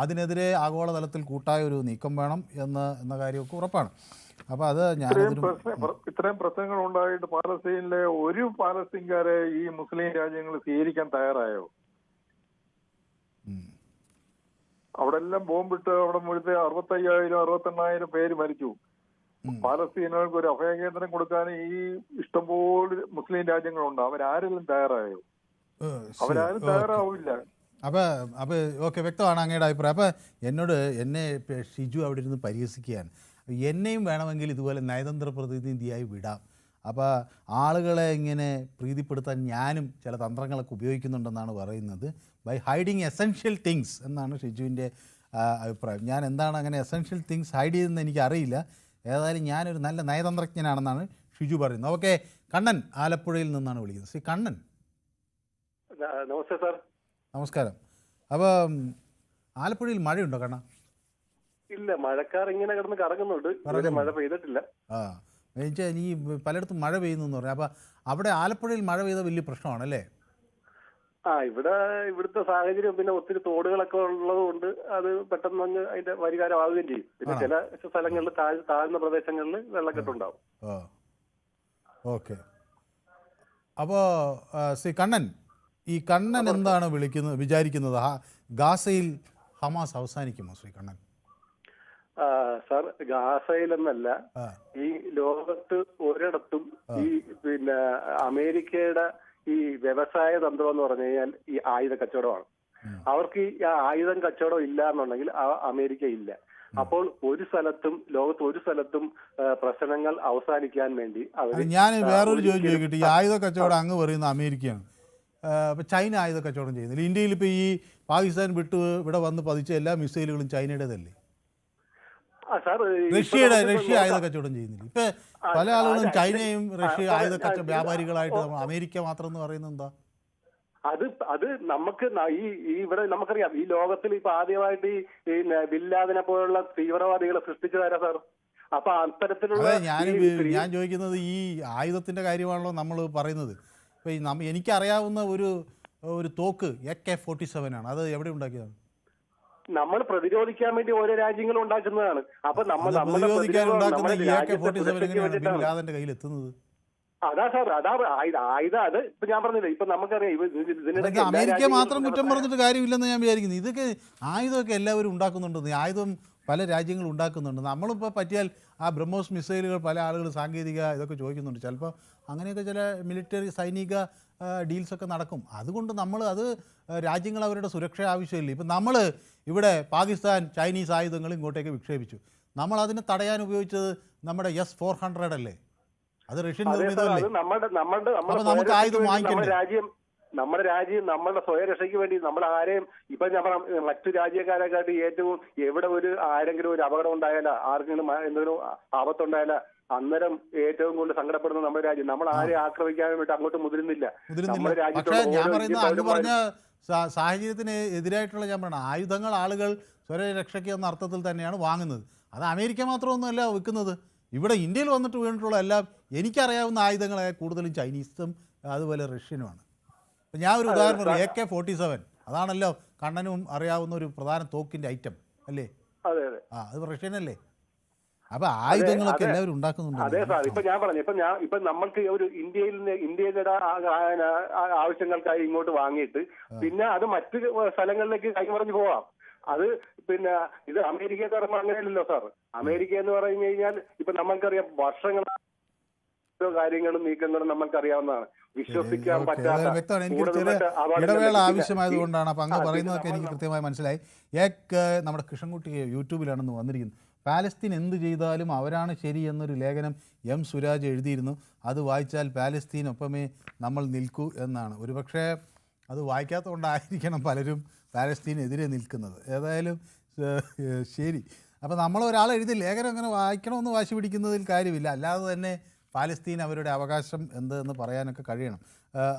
അതിനെതിരെ ആഗോളതലത്തിൽ കൂട്ടായ ഒരു നീക്കം വേണം എന്ന കാര്യമൊക്കെ ഉറപ്പാണ്. അപ്പൊ അത് ഇത്രയും പ്രശ്നങ്ങൾ ഉണ്ടായിട്ട് പാലസ്തീനിലെ ഒരു പാലസ്തീൻകാരെ ഈ മുസ്ലിം രാജ്യങ്ങൾ സ്വീകരിക്കാൻ തയ്യാറായോ? അവിടെ എല്ലാം ബോംബിട്ട് അവിടെ മുഴുത്ത 65,000-68,000 പേര് മരിച്ചു. പാലസ്തീനുകൾക്ക് ഒരു അഭയകേന്ദ്രം കൊടുക്കാൻ ഈ ഇഷ്ടംപോലെ മുസ്ലിം രാജ്യങ്ങളുണ്ട്. അവരാരെങ്കിലും തയ്യാറായോ? അവരാരും തയ്യാറാവില്ല. അപ്പൊ ഓക്കെ, വ്യക്തമാണ് അങ്ങയുടെ അഭിപ്രായം. അപ്പൊ എന്നെ ഷിജു അവിടെ ഇരുന്ന് പരിഹസിക്കുകയാണ്. എന്നെയും വേണമെങ്കിൽ ഇതുപോലെ നയതന്ത്ര പ്രതിനിധിയായി വിടാം. അപ്പോൾ ആളുകളെ ഇങ്ങനെ പ്രീതിപ്പെടുത്താൻ ഞാനും ചില തന്ത്രങ്ങളൊക്കെ ഉപയോഗിക്കുന്നുണ്ടെന്നാണ് പറയുന്നത്. ബൈ ഹൈഡിങ് എസെൻഷ്യൽ തിങ്സ് എന്നാണ് ഷിജുവിൻ്റെ അഭിപ്രായം. ഞാൻ എന്താണ് അങ്ങനെ എസെൻഷ്യൽ തിങ്സ് ഹൈഡ് ചെയ്തെന്ന് എനിക്കറിയില്ല. ഏതായാലും ഞാനൊരു നല്ല നയതന്ത്രജ്ഞനാണെന്നാണ് ഷിജു പറയുന്നത്. ഓക്കെ, കണ്ണൻ ആലപ്പുഴയിൽ നിന്നാണ് വിളിക്കുന്നത്. ശ്രീ കണ്ണൻ, നമസ്തേ സാർ. നമസ്കാരം. അപ്പോൾ ആലപ്പുഴയിൽ മഴയുണ്ടോ കണ്ണ? ഇല്ല, മഴക്കാർ ഇങ്ങനെ കിടന്ന് കറങ്ങുന്നുണ്ട്. മഴ പെയ്തിട്ടില്ല. ഈ പലയിടത്തും മഴ പെയ്യുന്നു പറയാം. അപ്പൊ അവിടെ ആലപ്പുഴയിൽ മഴ പെയ്ത വലിയ പ്രശ്നമാണല്ലേ? ഇവിടുത്തെ സാഹചര്യം പിന്നെ ഒത്തിരി തോടുകളൊക്കെ ഉള്ളത് കൊണ്ട് അത് പെട്ടെന്ന് അതിന്റെ പരിഹാരമാവുകയും ചെയ്യും. പിന്നെ ചില സ്ഥലങ്ങളിൽ താഴ്ന്ന പ്രദേശങ്ങളിൽ വെള്ളക്കെട്ടുണ്ടാവും. ഓക്കെ. അപ്പോ ശ്രീ കണ്ണൻ, ഈ കണ്ണൻ എന്താണ് വിചാരിക്കുന്നത്? ഗാസയിൽ ഹമാസ് അവസാനിക്കുമോ ശ്രീ കണ്ണൻ? സാർ, ഗാസയിലെന്നല്ല, ഈ ലോകത്ത് ഒരിടത്തും ഈ പിന്നെ അമേരിക്കയുടെ ഈ വ്യവസായ തന്ത്രം എന്ന് പറഞ്ഞു കഴിഞ്ഞാൽ ഈ ആയുധ കച്ചവടമാണ്. അവർക്ക് ഈ ആയുധം കച്ചവടം ഇല്ല എന്നുണ്ടെങ്കിൽ അമേരിക്ക ഇല്ല. അപ്പോൾ ലോകത്ത് ഒരു സ്ഥലത്തും പ്രശ്നങ്ങൾ അവസാനിക്കാൻ വേണ്ടി ഞാൻ വേറൊരു ചോദ്യം ചോദിക്കട്ടെ. ഈ ആയുധ കച്ചവടം അങ്ങ് പറയുന്ന അമേരിക്കയാണ്. ചൈന ആയുധ കച്ചവടം ചെയ്യുന്നില്ല. ഇന്ത്യയിൽ ഇപ്പൊ ഈ പാകിസ്ഥാൻ വിട്ട് ഇവിടെ വന്ന് പതിച്ച എല്ലാ മിസൈലുകളും ചൈനയുടേതല്ലേ? റഷ്യ ആയുധ കച്ചവടം ചെയ്യുന്നില്ല. ഇപ്പൊ പല ആളുകളും ചൈനയും റഷ്യ ആയുധ വ്യാപാരികളായിട്ട് അമേരിക്ക മാത്രം എന്ന് പറയുന്നത് എന്താ? അത് നമുക്ക് ഇവിടെ നമുക്കറിയാം, ഈ ലോകത്തിൽ ഇപ്പൊ ആദ്യമായിട്ട് ഈ ബില്ലാദിനെ പോലുള്ള തീവ്രവാദികളെ സൃഷ്ടിച്ചതാരാ സാർ? അപ്പൊ അത്തരത്തിലുള്ള ഞാൻ ചോദിക്കുന്നത് ഈ ആയുധത്തിന്റെ കാര്യമാണല്ലോ നമ്മൾ പറയുന്നത്. ഇപ്പൊ എനിക്കറിയാവുന്ന ഒരു തോക്ക് AK-47 ആണ്. അത് എവിടെ ഉണ്ടാക്കിയതാണ്? നമ്മൾ പ്രതിരോധിക്കാൻ വേണ്ടി ഓരോ രാജ്യങ്ങളും ഉണ്ടാക്കുന്നതാണ്. അപ്പൊ കയ്യിൽ എത്തുന്നത് അതാ സാർ, ആയുധം. അത് ഇപ്പൊ ഞാൻ പറഞ്ഞില്ല, ഇപ്പൊ നമുക്കറിയാം അമേരിക്ക മാത്രം കുറ്റം പറഞ്ഞിട്ട് കാര്യമില്ലെന്ന് ഞാൻ വിചാരിക്കുന്നു. ഇതൊക്കെ ആയുധമൊക്കെ എല്ലാവരും ഉണ്ടാക്കുന്നുണ്ടെന്ന്. ആയുധം പല രാജ്യങ്ങളും ഉണ്ടാക്കുന്നുണ്ട്. നമ്മളിപ്പോൾ പറ്റിയാൽ ആ ബ്രഹ്മോസ് മിസൈലുകൾ പല ആളുകൾ സാങ്കേതിക ഇതൊക്കെ ചോദിക്കുന്നുണ്ട്. ചിലപ്പോൾ അങ്ങനെയൊക്കെ ചില മിലിറ്ററി സൈനിക ഡീൽസൊക്കെ നടക്കും. അതുകൊണ്ട് അത് രാജ്യങ്ങൾ അവരുടെ സുരക്ഷ ആവശ്യമില്ല. ഇപ്പം നമ്മൾ ഇവിടെ പാകിസ്ഥാൻ ചൈനീസ് ആയുധങ്ങൾ ഇങ്ങോട്ടേക്ക് വിക്ഷേപിച്ചു. നമ്മൾ അതിനെ തടയാൻ ഉപയോഗിച്ചത് നമ്മുടെ S-400 അല്ലേ? അത് റഷ്യൻ നിർമ്മിതമല്ലേ? അപ്പോൾ നമുക്ക് ആയുധം വാങ്ങിക്കണ്ടേ? നമ്മുടെ രാജ്യം നമ്മളുടെ സ്വയരക്ഷയ്ക്ക് വേണ്ടി നമ്മൾ ആരെയും ഇപ്പൊ മറ്റു രാജ്യക്കാരെക്കാട്ടി ഏറ്റവും എവിടെ ആരെങ്കിലും ഒരു അപകടം ഉണ്ടായാല, ആർക്കെങ്കിലും എന്തെങ്കിലും ആപത്തുണ്ടായാല, അന്നേരം ഏറ്റവും കൂടുതൽ സങ്കടപ്പെടുന്ന നമ്മുടെ രാജ്യം. നമ്മൾ ആരെയും ആക്രമിക്കാൻ വേണ്ടി അങ്ങോട്ട് മുതിരുന്നില്ല. നമ്മുടെ രാജ്യത്ത് സാഹചര്യത്തിന് എതിരായിട്ടുള്ള ഞാൻ പറയണം, ആയുധങ്ങൾ ആളുകൾ സ്വയരക്ഷയ്ക്ക് എന്ന അർത്ഥത്തിൽ തന്നെയാണ് വാങ്ങുന്നത്. അത് അമേരിക്ക മാത്രമൊന്നുമല്ല വിൽക്കുന്നത്. ഇവിടെ ഇന്ത്യയിൽ വന്നിട്ട് വീണിട്ടുള്ള എല്ലാം എനിക്കറിയാവുന്ന ആയുധങ്ങളെ കൂടുതലും ചൈനീസും അതുപോലെ റഷ്യനുമാണ്. ഞാൻ ഒരു ഉദാഹരണം പറയും. AK-47 അതാണല്ലോ കണ്ണനും അറിയാവുന്ന ഒരു പ്രധാന തോക്കിന്റെ ഐറ്റം അല്ലേ? അതെ അതെ അത് റഷ്യനല്ലേ? അപ്പൊ ആയുധങ്ങളൊക്കെ എല്ലാവരും ഉണ്ടാക്കുന്നുണ്ട്. അതെ സാർ, ഇപ്പൊ ഞാൻ പറഞ്ഞു, ഇപ്പൊ നമ്മൾക്ക് ഒരു ഇന്ത്യയുടെ ആവശ്യങ്ങൾക്കായി ഇങ്ങോട്ട് വാങ്ങിയിട്ട് പിന്നെ അത് മറ്റു സ്ഥലങ്ങളിലേക്ക് കൈമറിഞ്ഞു പോവാം. അത് പിന്നെ ഇത് അമേരിക്കയിൽ പറയുമ്പോൾ അങ്ങനെയല്ലല്ലോ സാർ. അമേരിക്ക എന്ന് പറഞ്ഞു കഴിഞ്ഞാൽ ഇപ്പൊ നമ്മൾക്കറിയാം വർഷങ്ങൾ കാര്യങ്ങളും നീക്കങ്ങളും നമ്മൾക്കറിയാവുന്നതാണ്. വിശ്വസിക്കാൻ പറ്റാത്ത ഇടവേള ആവശ്യമായതുകൊണ്ടാണ്. അപ്പൊ അങ്ങ് പറയുന്നതൊക്കെ എനിക്ക് കൃത്യമായി മനസ്സിലായി. നമ്മുടെ കൃഷ്ണൻകുട്ടി യൂട്യൂബിലാണെന്ന് വന്നിരിക്കുന്നത്. പാലസ്തീൻ എന്ത് ചെയ്താലും അവരാണ് ശരി എന്നൊരു ലേഖനം എം സുരാജ് എഴുതിയിരുന്നു. അത് വായിച്ചാൽ പാലസ്തീനൊപ്പമേ നമ്മൾ നിൽക്കൂ എന്നാണ്. ഒരുപക്ഷെ അത് വായിക്കാത്തതുകൊണ്ടായിരിക്കണം പലരും പാലസ്തീനെതിരെ നിൽക്കുന്നത്. ഏതായാലും ശരി. അപ്പോൾ നമ്മളൊരാൾ എഴുതിയ ലേഖനം അങ്ങനെ വായിക്കണമെന്ന് വാശി പിടിക്കുന്നതിൽ കാര്യമില്ല. അല്ലാതെ തന്നെ പാലസ്തീൻ അവരുടെ അവകാശം എന്തെന്ന് പറയാനൊക്കെ കഴിയണം.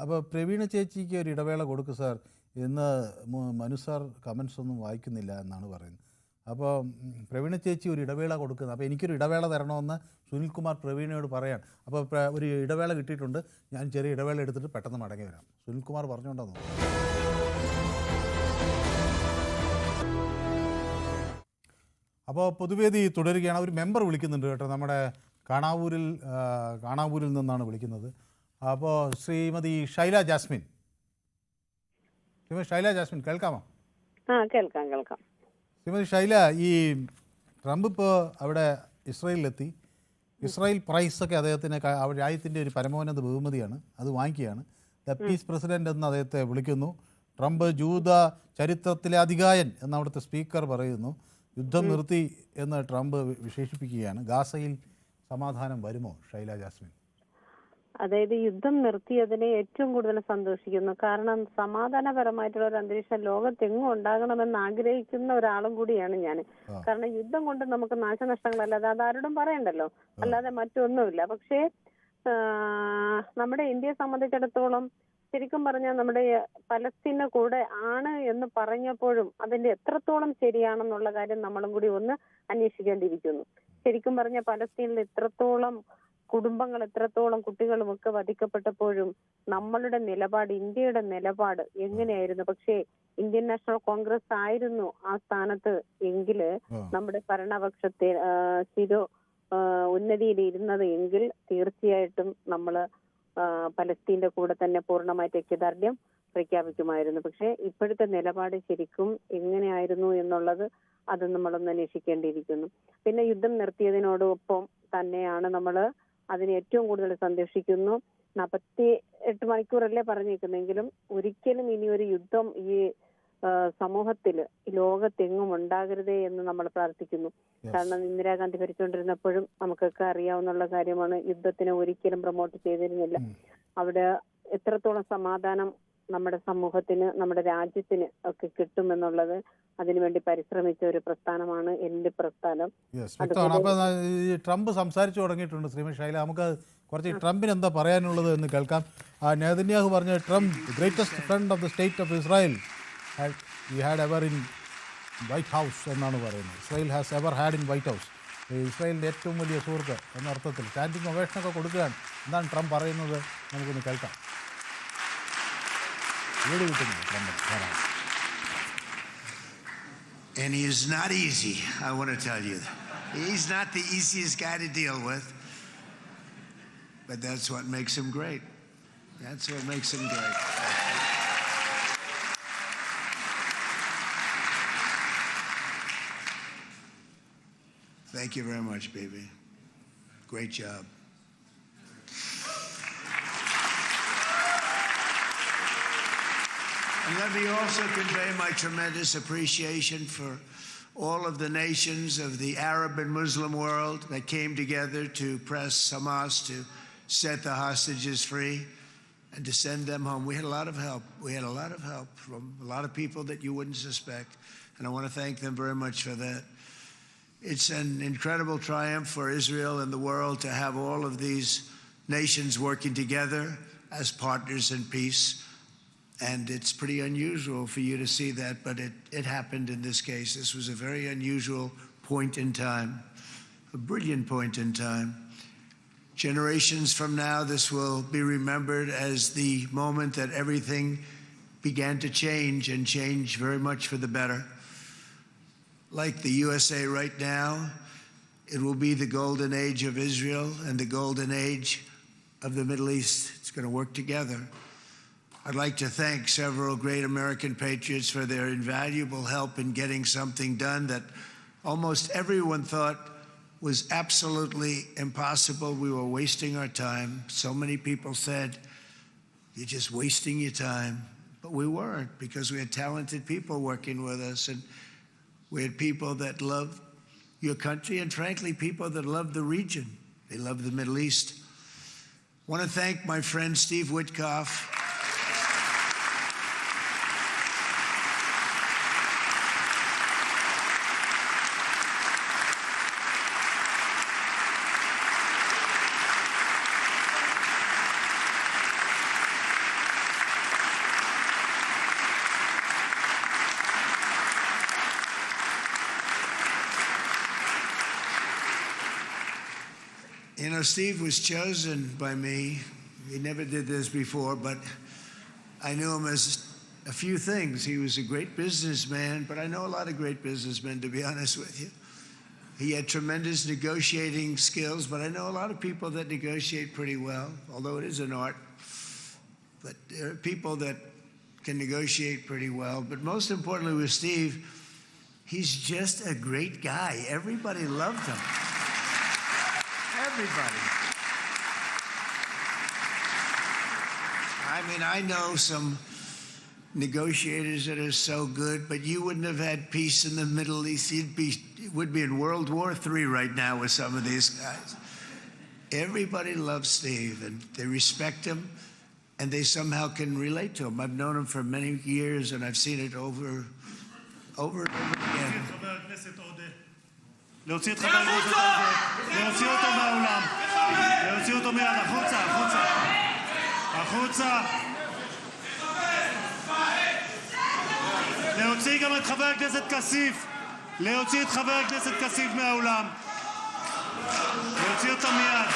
അപ്പോൾ പ്രവീണ ചേച്ചിക്ക് ഒരു ഇടവേള കൊടുക്കും സാർ. ഇന്ന് മനു സാർ കമൻസ് ഒന്നും വായിക്കുന്നില്ല എന്നാണ് പറയുന്നത്. അപ്പോൾ പ്രവീണ ചേച്ചി ഒരു ഇടവേള കൊടുക്കുന്നത്. അപ്പോൾ എനിക്കൊരു ഇടവേള തരണമെന്ന് സുനിൽകുമാർ പ്രവീണയോട് പറയാണ്. അപ്പോൾ ഒരു ഇടവേള കിട്ടിയിട്ടുണ്ട്. ഞാൻ ചെറിയ ഇടവേള എടുത്തിട്ട് പെട്ടെന്ന് മടങ്ങി വരാം. സുനിൽകുമാർ പറഞ്ഞുകൊണ്ടാണ്. അപ്പോൾ പൊതുവേദി തുടരുകയാണ്. ഒരു മെമ്പർ വിളിക്കുന്നുണ്ട് കേട്ടോ. നമ്മുടെ കാണാവൂരിൽ നിന്നാണ് വിളിക്കുന്നത്. അപ്പോൾ ശ്രീമതി ഷൈല ജാസ്മിൻ. ഷൈല ജാസ്മിൻ കേൾക്കാമോ? കേൾക്കാം. ശ്രീമതി ഷൈല, ഈ ട്രംപ് ഇപ്പോൾ അവിടെ ഇസ്രായേലിലെത്തി. ഇസ്രായേൽ പ്രൈസൊക്കെ അദ്ദേഹത്തിന് രാജ്യത്തിൻ്റെ ഒരു പരമോന്നത ബഹുമതിയാണ്, അത് വാങ്ങിക്കുകയാണ്. ദ പീസ് പ്രസിഡന്റ് എന്ന് അദ്ദേഹത്തെ വിളിക്കുന്നു. ട്രംപ് ജൂത ചരിത്രത്തിലെ അതികായൻ എന്ന് അവിടുത്തെ സ്പീക്കർ പറയുന്നു. യുദ്ധം നിർത്തി എന്ന് ട്രംപ് വിശേഷിപ്പിക്കുകയാണ്. ഗാസയിൽ സമാധാനം വരുമോ ഷൈല ജാസ്മിൻ? അതായത് യുദ്ധം നിർത്തിയതിനെ ഏറ്റവും കൂടുതൽ സന്തോഷിക്കുന്നു. കാരണം സമാധാനപരമായിട്ടുള്ള ഒരു അന്തരീക്ഷം ലോകത്തെങ്ങും ഉണ്ടാകണമെന്ന് ആഗ്രഹിക്കുന്ന ഒരാളും കൂടിയാണ് ഞാൻ. കാരണം യുദ്ധം കൊണ്ട് നമുക്ക് നാശനഷ്ടങ്ങളല്ലാതെ അതാരോടും പറയണ്ടല്ലോ, അല്ലാതെ മറ്റൊന്നുമില്ല. പക്ഷേ നമ്മുടെ ഇന്ത്യയെ സംബന്ധിച്ചിടത്തോളം ശരിക്കും പറഞ്ഞാൽ നമ്മുടെ പലസ്തീന് കൂടെ ആണ് എന്ന് പറഞ്ഞപ്പോഴും അതിന്റെ എത്രത്തോളം ശരിയാണെന്നുള്ള കാര്യം നമ്മളും കൂടി ഒന്ന് അന്വേഷിക്കേണ്ടിയിരിക്കുന്നു. ശരിക്കും പറഞ്ഞ പലസ്തീനിൽ എത്രത്തോളം കുടുംബങ്ങൾ, എത്രത്തോളം കുട്ടികളും ഒക്കെ വധിക്കപ്പെട്ടപ്പോഴും നമ്മളുടെ നിലപാട്, ഇന്ത്യയുടെ നിലപാട് എങ്ങനെയായിരുന്നു? പക്ഷേ ഇന്ത്യൻ നാഷണൽ കോൺഗ്രസ് ആയിരുന്നു ആ സ്ഥാനത്ത് എങ്കില് നമ്മുടെ ഭരണപക്ഷത്തെ ഉന്നതിയിൽ ഇരുന്നത് എങ്കിൽ തീർച്ചയായിട്ടും നമ്മള് പലസ്തീന്റെ കൂടെ തന്നെ പൂർണ്ണമായിട്ട് ഐക്യദാർഢ്യം പ്രഖ്യാപിക്കുമായിരുന്നു. പക്ഷെ ഇപ്പോഴത്തെ നിലപാട് ശരിക്കും എങ്ങനെയായിരുന്നു എന്നുള്ളത് അത് നമ്മളൊന്ന് അന്വേഷിക്കേണ്ടിയിരിക്കുന്നു. പിന്നെ യുദ്ധം നിർത്തിയതിനോടൊപ്പം തന്നെയാണ് നമ്മൾ അതിന് ഏറ്റവും കൂടുതൽ സന്തോഷിക്കുന്നു. 48 മണിക്കൂറല്ലേ പറഞ്ഞേക്കുന്നെങ്കിലും ഒരിക്കലും ഇനി ഒരു യുദ്ധം ഈ സമൂഹത്തില് ലോകത്തെങ്ങും ഉണ്ടാകരുതേ എന്ന് നമ്മൾ പ്രാർത്ഥിക്കുന്നു. കാരണം ഇന്ദിരാഗാന്ധി ഭരിച്ചുകൊണ്ടിരുന്നപ്പോഴും നമുക്കൊക്കെ അറിയാവുന്ന കാര്യമാണ്, യുദ്ധത്തിനെ ഒരിക്കലും പ്രൊമോട്ട് ചെയ്തിരുന്നില്ല. അവിടെ എത്രത്തോളം സമാധാനം നമ്മുടെ സമൂഹത്തിന്, നമ്മുടെ രാജ്യത്തിന് ഒക്കെ കിട്ടുമെന്നുള്ളത് അതിനുവേണ്ടി പരിശ്രമിച്ച ഒരു പ്രസ്ഥാനമാണ് എന്റെ പ്രസ്ഥാനം. ട്രംപ് സംസാരിച്ചു തുടങ്ങിയിട്ടുണ്ട് ശ്രീമതി ഷൈല. നമുക്ക് കുറച്ച് ട്രംപിന് എന്താ പറയാനുള്ളത് എന്ന് കേൾക്കാം. നെതന്യാഹു പറഞ്ഞ Trump greatest friend of the state of Israel he had ever in White House എന്നാണ് പറയുന്നത്. Israel has ever had in White House. ഇസ്രായേലിൻ്റെ ഏറ്റവും വലിയ സുഹൃത്ത് എന്ന അർത്ഥത്തിൽ സ്റ്റാൻഡിംഗ് ഒവേഷനൊക്കെ കൊടുക്കുകയാണ്. എന്താണ് ട്രംപ് പറയുന്നത് നമുക്കൊന്ന് കേൾക്കാം. വീട് കിട്ടുന്നു Trump. And he is not easy, I want to tell you. He's not the easiest guy to deal with, but that's what makes him great. That's what makes him great. Thank you very much, baby. Great job. And let me also convey my tremendous appreciation for all of the nations of the Arab and Muslim world that came together to press Hamas to set the hostages free and to send them home. We had a lot of help. We had a lot of help from a lot of people that you wouldn't suspect, and I want to thank them very much for that. It's an incredible triumph for Israel and the world to have all of these nations working together as partners in peace. And it's pretty unusual for you to see that, but it happened in this case. This was a very unusual point in time, a brilliant point in time. Generations from now, this will be remembered as the moment that everything began to change, and change very much for the better. like the USA right now, it will be the golden age of Israel and the golden age of the Middle East. It's going to work together. I'd like to thank several great American patriots for their invaluable help in getting something done that almost everyone thought was absolutely impossible. We were wasting our time. So many people said, "You're just wasting your time." But we weren't, because we had talented people working with us, and we had people that loved your country, and frankly, people that loved the region. They loved the Middle East. I want to thank my friend Steve Witkoff. You know, Steve was chosen by me. He never did this before, but I knew him as a few things. He was a great businessman, but I know a lot of great businessmen, to be honest with you. He had tremendous negotiating skills, but I know a lot of people that negotiate pretty well, although it is an art. But there are people that can negotiate pretty well. But most importantly with Steve, he's just a great guy. Everybody loved him. Everybody. I mean, I know some negotiators that are so good, but you wouldn't have had peace in the Middle East. It would be in World War III right now with some of these guys. Everybody loves Steve, and they respect him, and they somehow can relate to him. I've known him for many years, and I've seen it over and over again. להוציא את חבר הכנסת הזה, להוציא אותו מהאולם, להוציא אותו מיד, החוצה, החוצה, החוצה. להוציא גם את חבר הכנסת כסיף, להוציא את חבר הכנסת כסיף מהאולם, להוציא אותו מיד.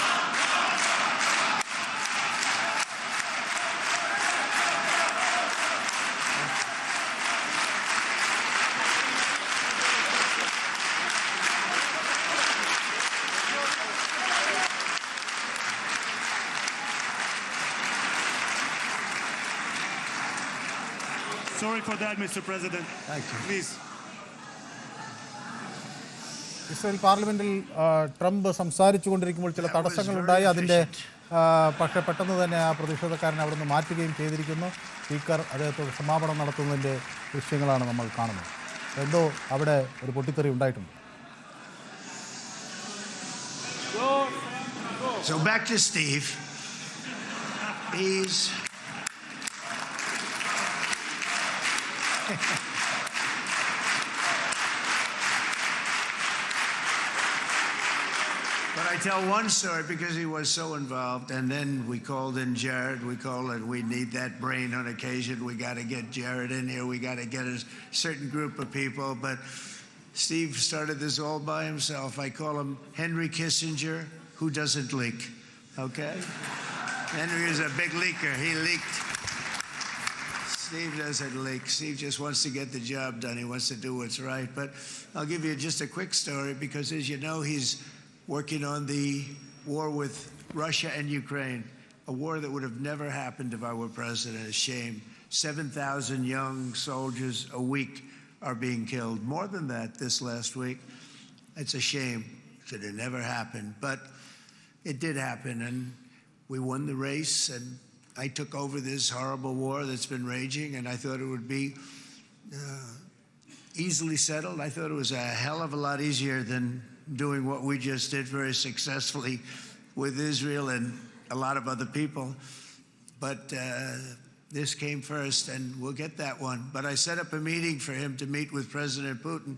Sorry for that, Mr. President. Thank you. Please. Israel പാർലമെന്റിൽ Trump സംസാരിച്ചുകൊണ്ടിരിക്കുമ്പോൾ ചില തടസ്സങ്ങളുണ്ടായി. അതിൻ്റെ പക്ഷേ പെട്ടെന്ന് തന്നെ ആ പ്രതിഷേധക്കാരനെ അവിടെ നിന്ന് മാറ്റുകയും ചെയ്തിരിക്കുന്നു. സ്പീക്കർ അദ്ദേഹത്തോട് സമാപനം നടത്തുന്നതിൻ്റെ ദൃശ്യങ്ങളാണ് നമ്മൾ കാണുന്നത്. എന്തോ അവിടെ ഒരു പൊട്ടിത്തെറി ഉണ്ടായിട്ടുണ്ട്. So back to Steve. He's But I tell one story because he was so involved, and then we called in Jared. We need that brain on occasion. We got to get Jared in here. We got to get a certain group of people. But Steve started this all by himself. I call him Henry Kissinger, who doesn't leak. Okay? Henry is a big leaker. He leaked. Steve doesn't leak. Steve just wants to get the job done. He wants to do what's right. But I'll give you just a quick story because, as you know, he's working on the war with Russia and Ukraine, a war that would have never happened if I were president. A shame. 7,000 young soldiers a week are being killed. More than that this last week. It's a shame. It should have never happened. But it did happen, and we won the race, and I took over this horrible war that's been raging, and I thought it would be easily settled. I thought it was a hell of a lot easier than doing what we just did very successfully with Israel and a lot of other people. But this came first, and we'll get that one. But I set up a meeting for him to meet with President Putin,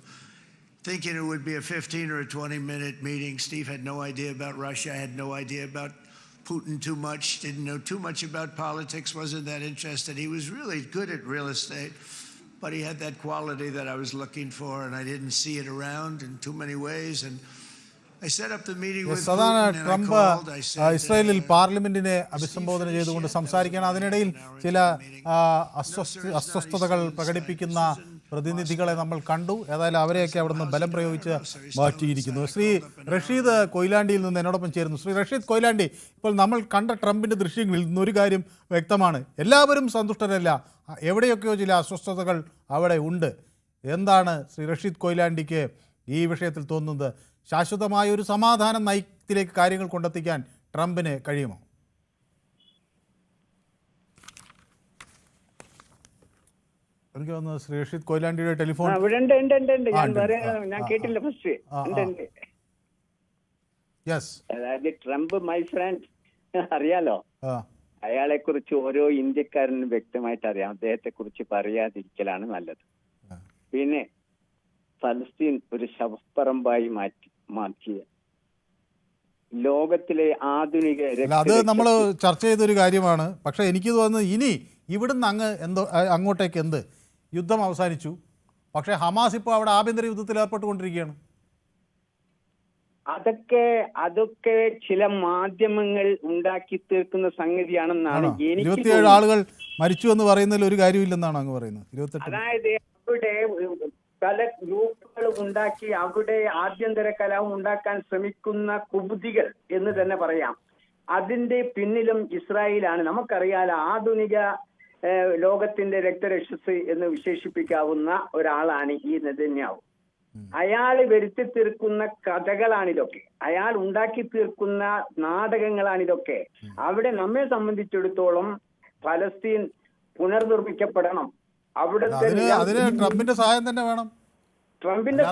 thinking it would be a 15 or a 20-minute meeting. Steve had no idea about Russia, had no idea about Putin too much, didn't know too much about politics, wasn't that interested. He was really good at real estate, but he had that quality that I was looking for, and I didn't see it around in too many ways. And I set up the meeting with സാധാരണ Putin, and I Trump called. I said, ഇസ്രായേലിൽ പാർലമെന്റിനെ അഭിസംബോധന ചെയ്തുകൊണ്ട് സംസാരിക്കുകയാണ്. അതിനിടയിൽ ചില അസ്വസ്ഥതകൾ പ്രകടിപ്പിക്കുന്ന പ്രതിനിധികളെ നമ്മൾ കണ്ടു. ഏതായാലും അവരെയൊക്കെ അവിടുന്ന് ബലം പ്രയോഗിച്ച് മാറ്റിയിരിക്കുന്നു. ശ്രീ റഷീദ് കൊയിലാണ്ടിയിൽ നിന്ന് എന്നോടൊപ്പം ചേരുന്നു. ശ്രീ റഷീദ് കൊയിലാണ്ടി, ഇപ്പോൾ നമ്മൾ കണ്ട ട്രംപിൻ്റെ ദൃശ്യങ്ങളിൽ നിന്നൊരു കാര്യം വ്യക്തമാണ്, എല്ലാവരും സന്തുഷ്ടരല്ല, എവിടെയൊക്കെയോ ചില അസ്വസ്ഥതകൾ അവിടെ ഉണ്ട്. എന്താണ് ശ്രീ റഷീദ് കൊയിലാണ്ടിക്ക് ഈ വിഷയത്തിൽ തോന്നുന്നത്? ശാശ്വതമായ ഒരു സമാധാന നയത്തിലേക്ക് കാര്യങ്ങൾ കൊണ്ടെത്തിക്കാൻ ട്രംപിന് കഴിയുമോ? എനിക്ക് തോന്നുന്നു ശ്രീ റഷീദ് കൊയിലാണ്ടിയുടെ ടെലിഫോൺ ഞാൻ കേട്ടില്ല ഫസ്റ്റ്. അതായത് ട്രംപ് മൈ ഫ്രണ്ട് അറിയാലോ, അയാളെ കുറിച്ച് ഓരോ ഇന്ത്യക്കാരനും വ്യക്തമായിട്ട് അറിയാം. അദ്ദേഹത്തെ കുറിച്ച് പറയാതിരിക്കലാണ് നല്ലത്. പിന്നെ ഫലസ്തീൻ ഒരു ശവപ്പറമ്പായി മാറ്റിയ ലോകത്തിലെ ആധുനിക അത് നമ്മൾ ചർച്ച ചെയ്തൊരു കാര്യമാണ്. പക്ഷെ എനിക്ക് തോന്നുന്നത് ഇനി ഇവിടുന്ന് അങ്ങോട്ടേക്ക് എന്ത് യുദ്ധം അവസാനിച്ചു, പക്ഷെ ഹമാസ് ഇപ്പോൾ അവിടെ ആഭ്യന്തര യുദ്ധത്തിൽ ഏർപ്പെട്ടുകൊണ്ടിരിക്കുകയാണ്. അതൊക്കെ ചില മാധ്യമങ്ങൾ ഉണ്ടാക്കി തീർക്കുന്ന സംഗതിയാണെന്നാണ് എനിക്ക് 27 ആളുകൾ മരിച്ചു എന്ന് പറയുന്നതിൽ ഒരു കാര്യമില്ലെന്നാണ് അങ്ങ് പറയുന്നത്. 28. അതായത് അവിടെ പല ഗ്രൂപ്പുകൾ ഉണ്ടാക്കി അവിടെ ആഭ്യന്തര കലാപം ഉണ്ടാക്കാൻ ശ്രമിക്കുന്ന കുബുദ്ധികൾ എന്ന് തന്നെ പറയാം. അതിന്റെ പിന്നിലും ഇസ്രായേലാണ്. നമുക്കറിയാലോ, ആധുനിക ലോകത്തിന്റെ രക്തരക്ഷസ് എന്ന് വിശേഷിപ്പിക്കാവുന്ന ഒരാളാണ് ഈ നെതന്യാഹു. അയാൾ വരുത്തി തീർക്കുന്ന കഥകളാണിതൊക്കെ, അയാൾ ഉണ്ടാക്കി തീർക്കുന്ന നാടകങ്ങളാണിതൊക്കെ. അവിടെ നമ്മെ സംബന്ധിച്ചിടത്തോളം ഫലസ്തീൻ പുനർനിർമ്മിക്കപ്പെടണം. അവിടുത്തെ ട്രംപിന്റെ സഹായം തന്നെ വേണം. ട്രംപിന്റെ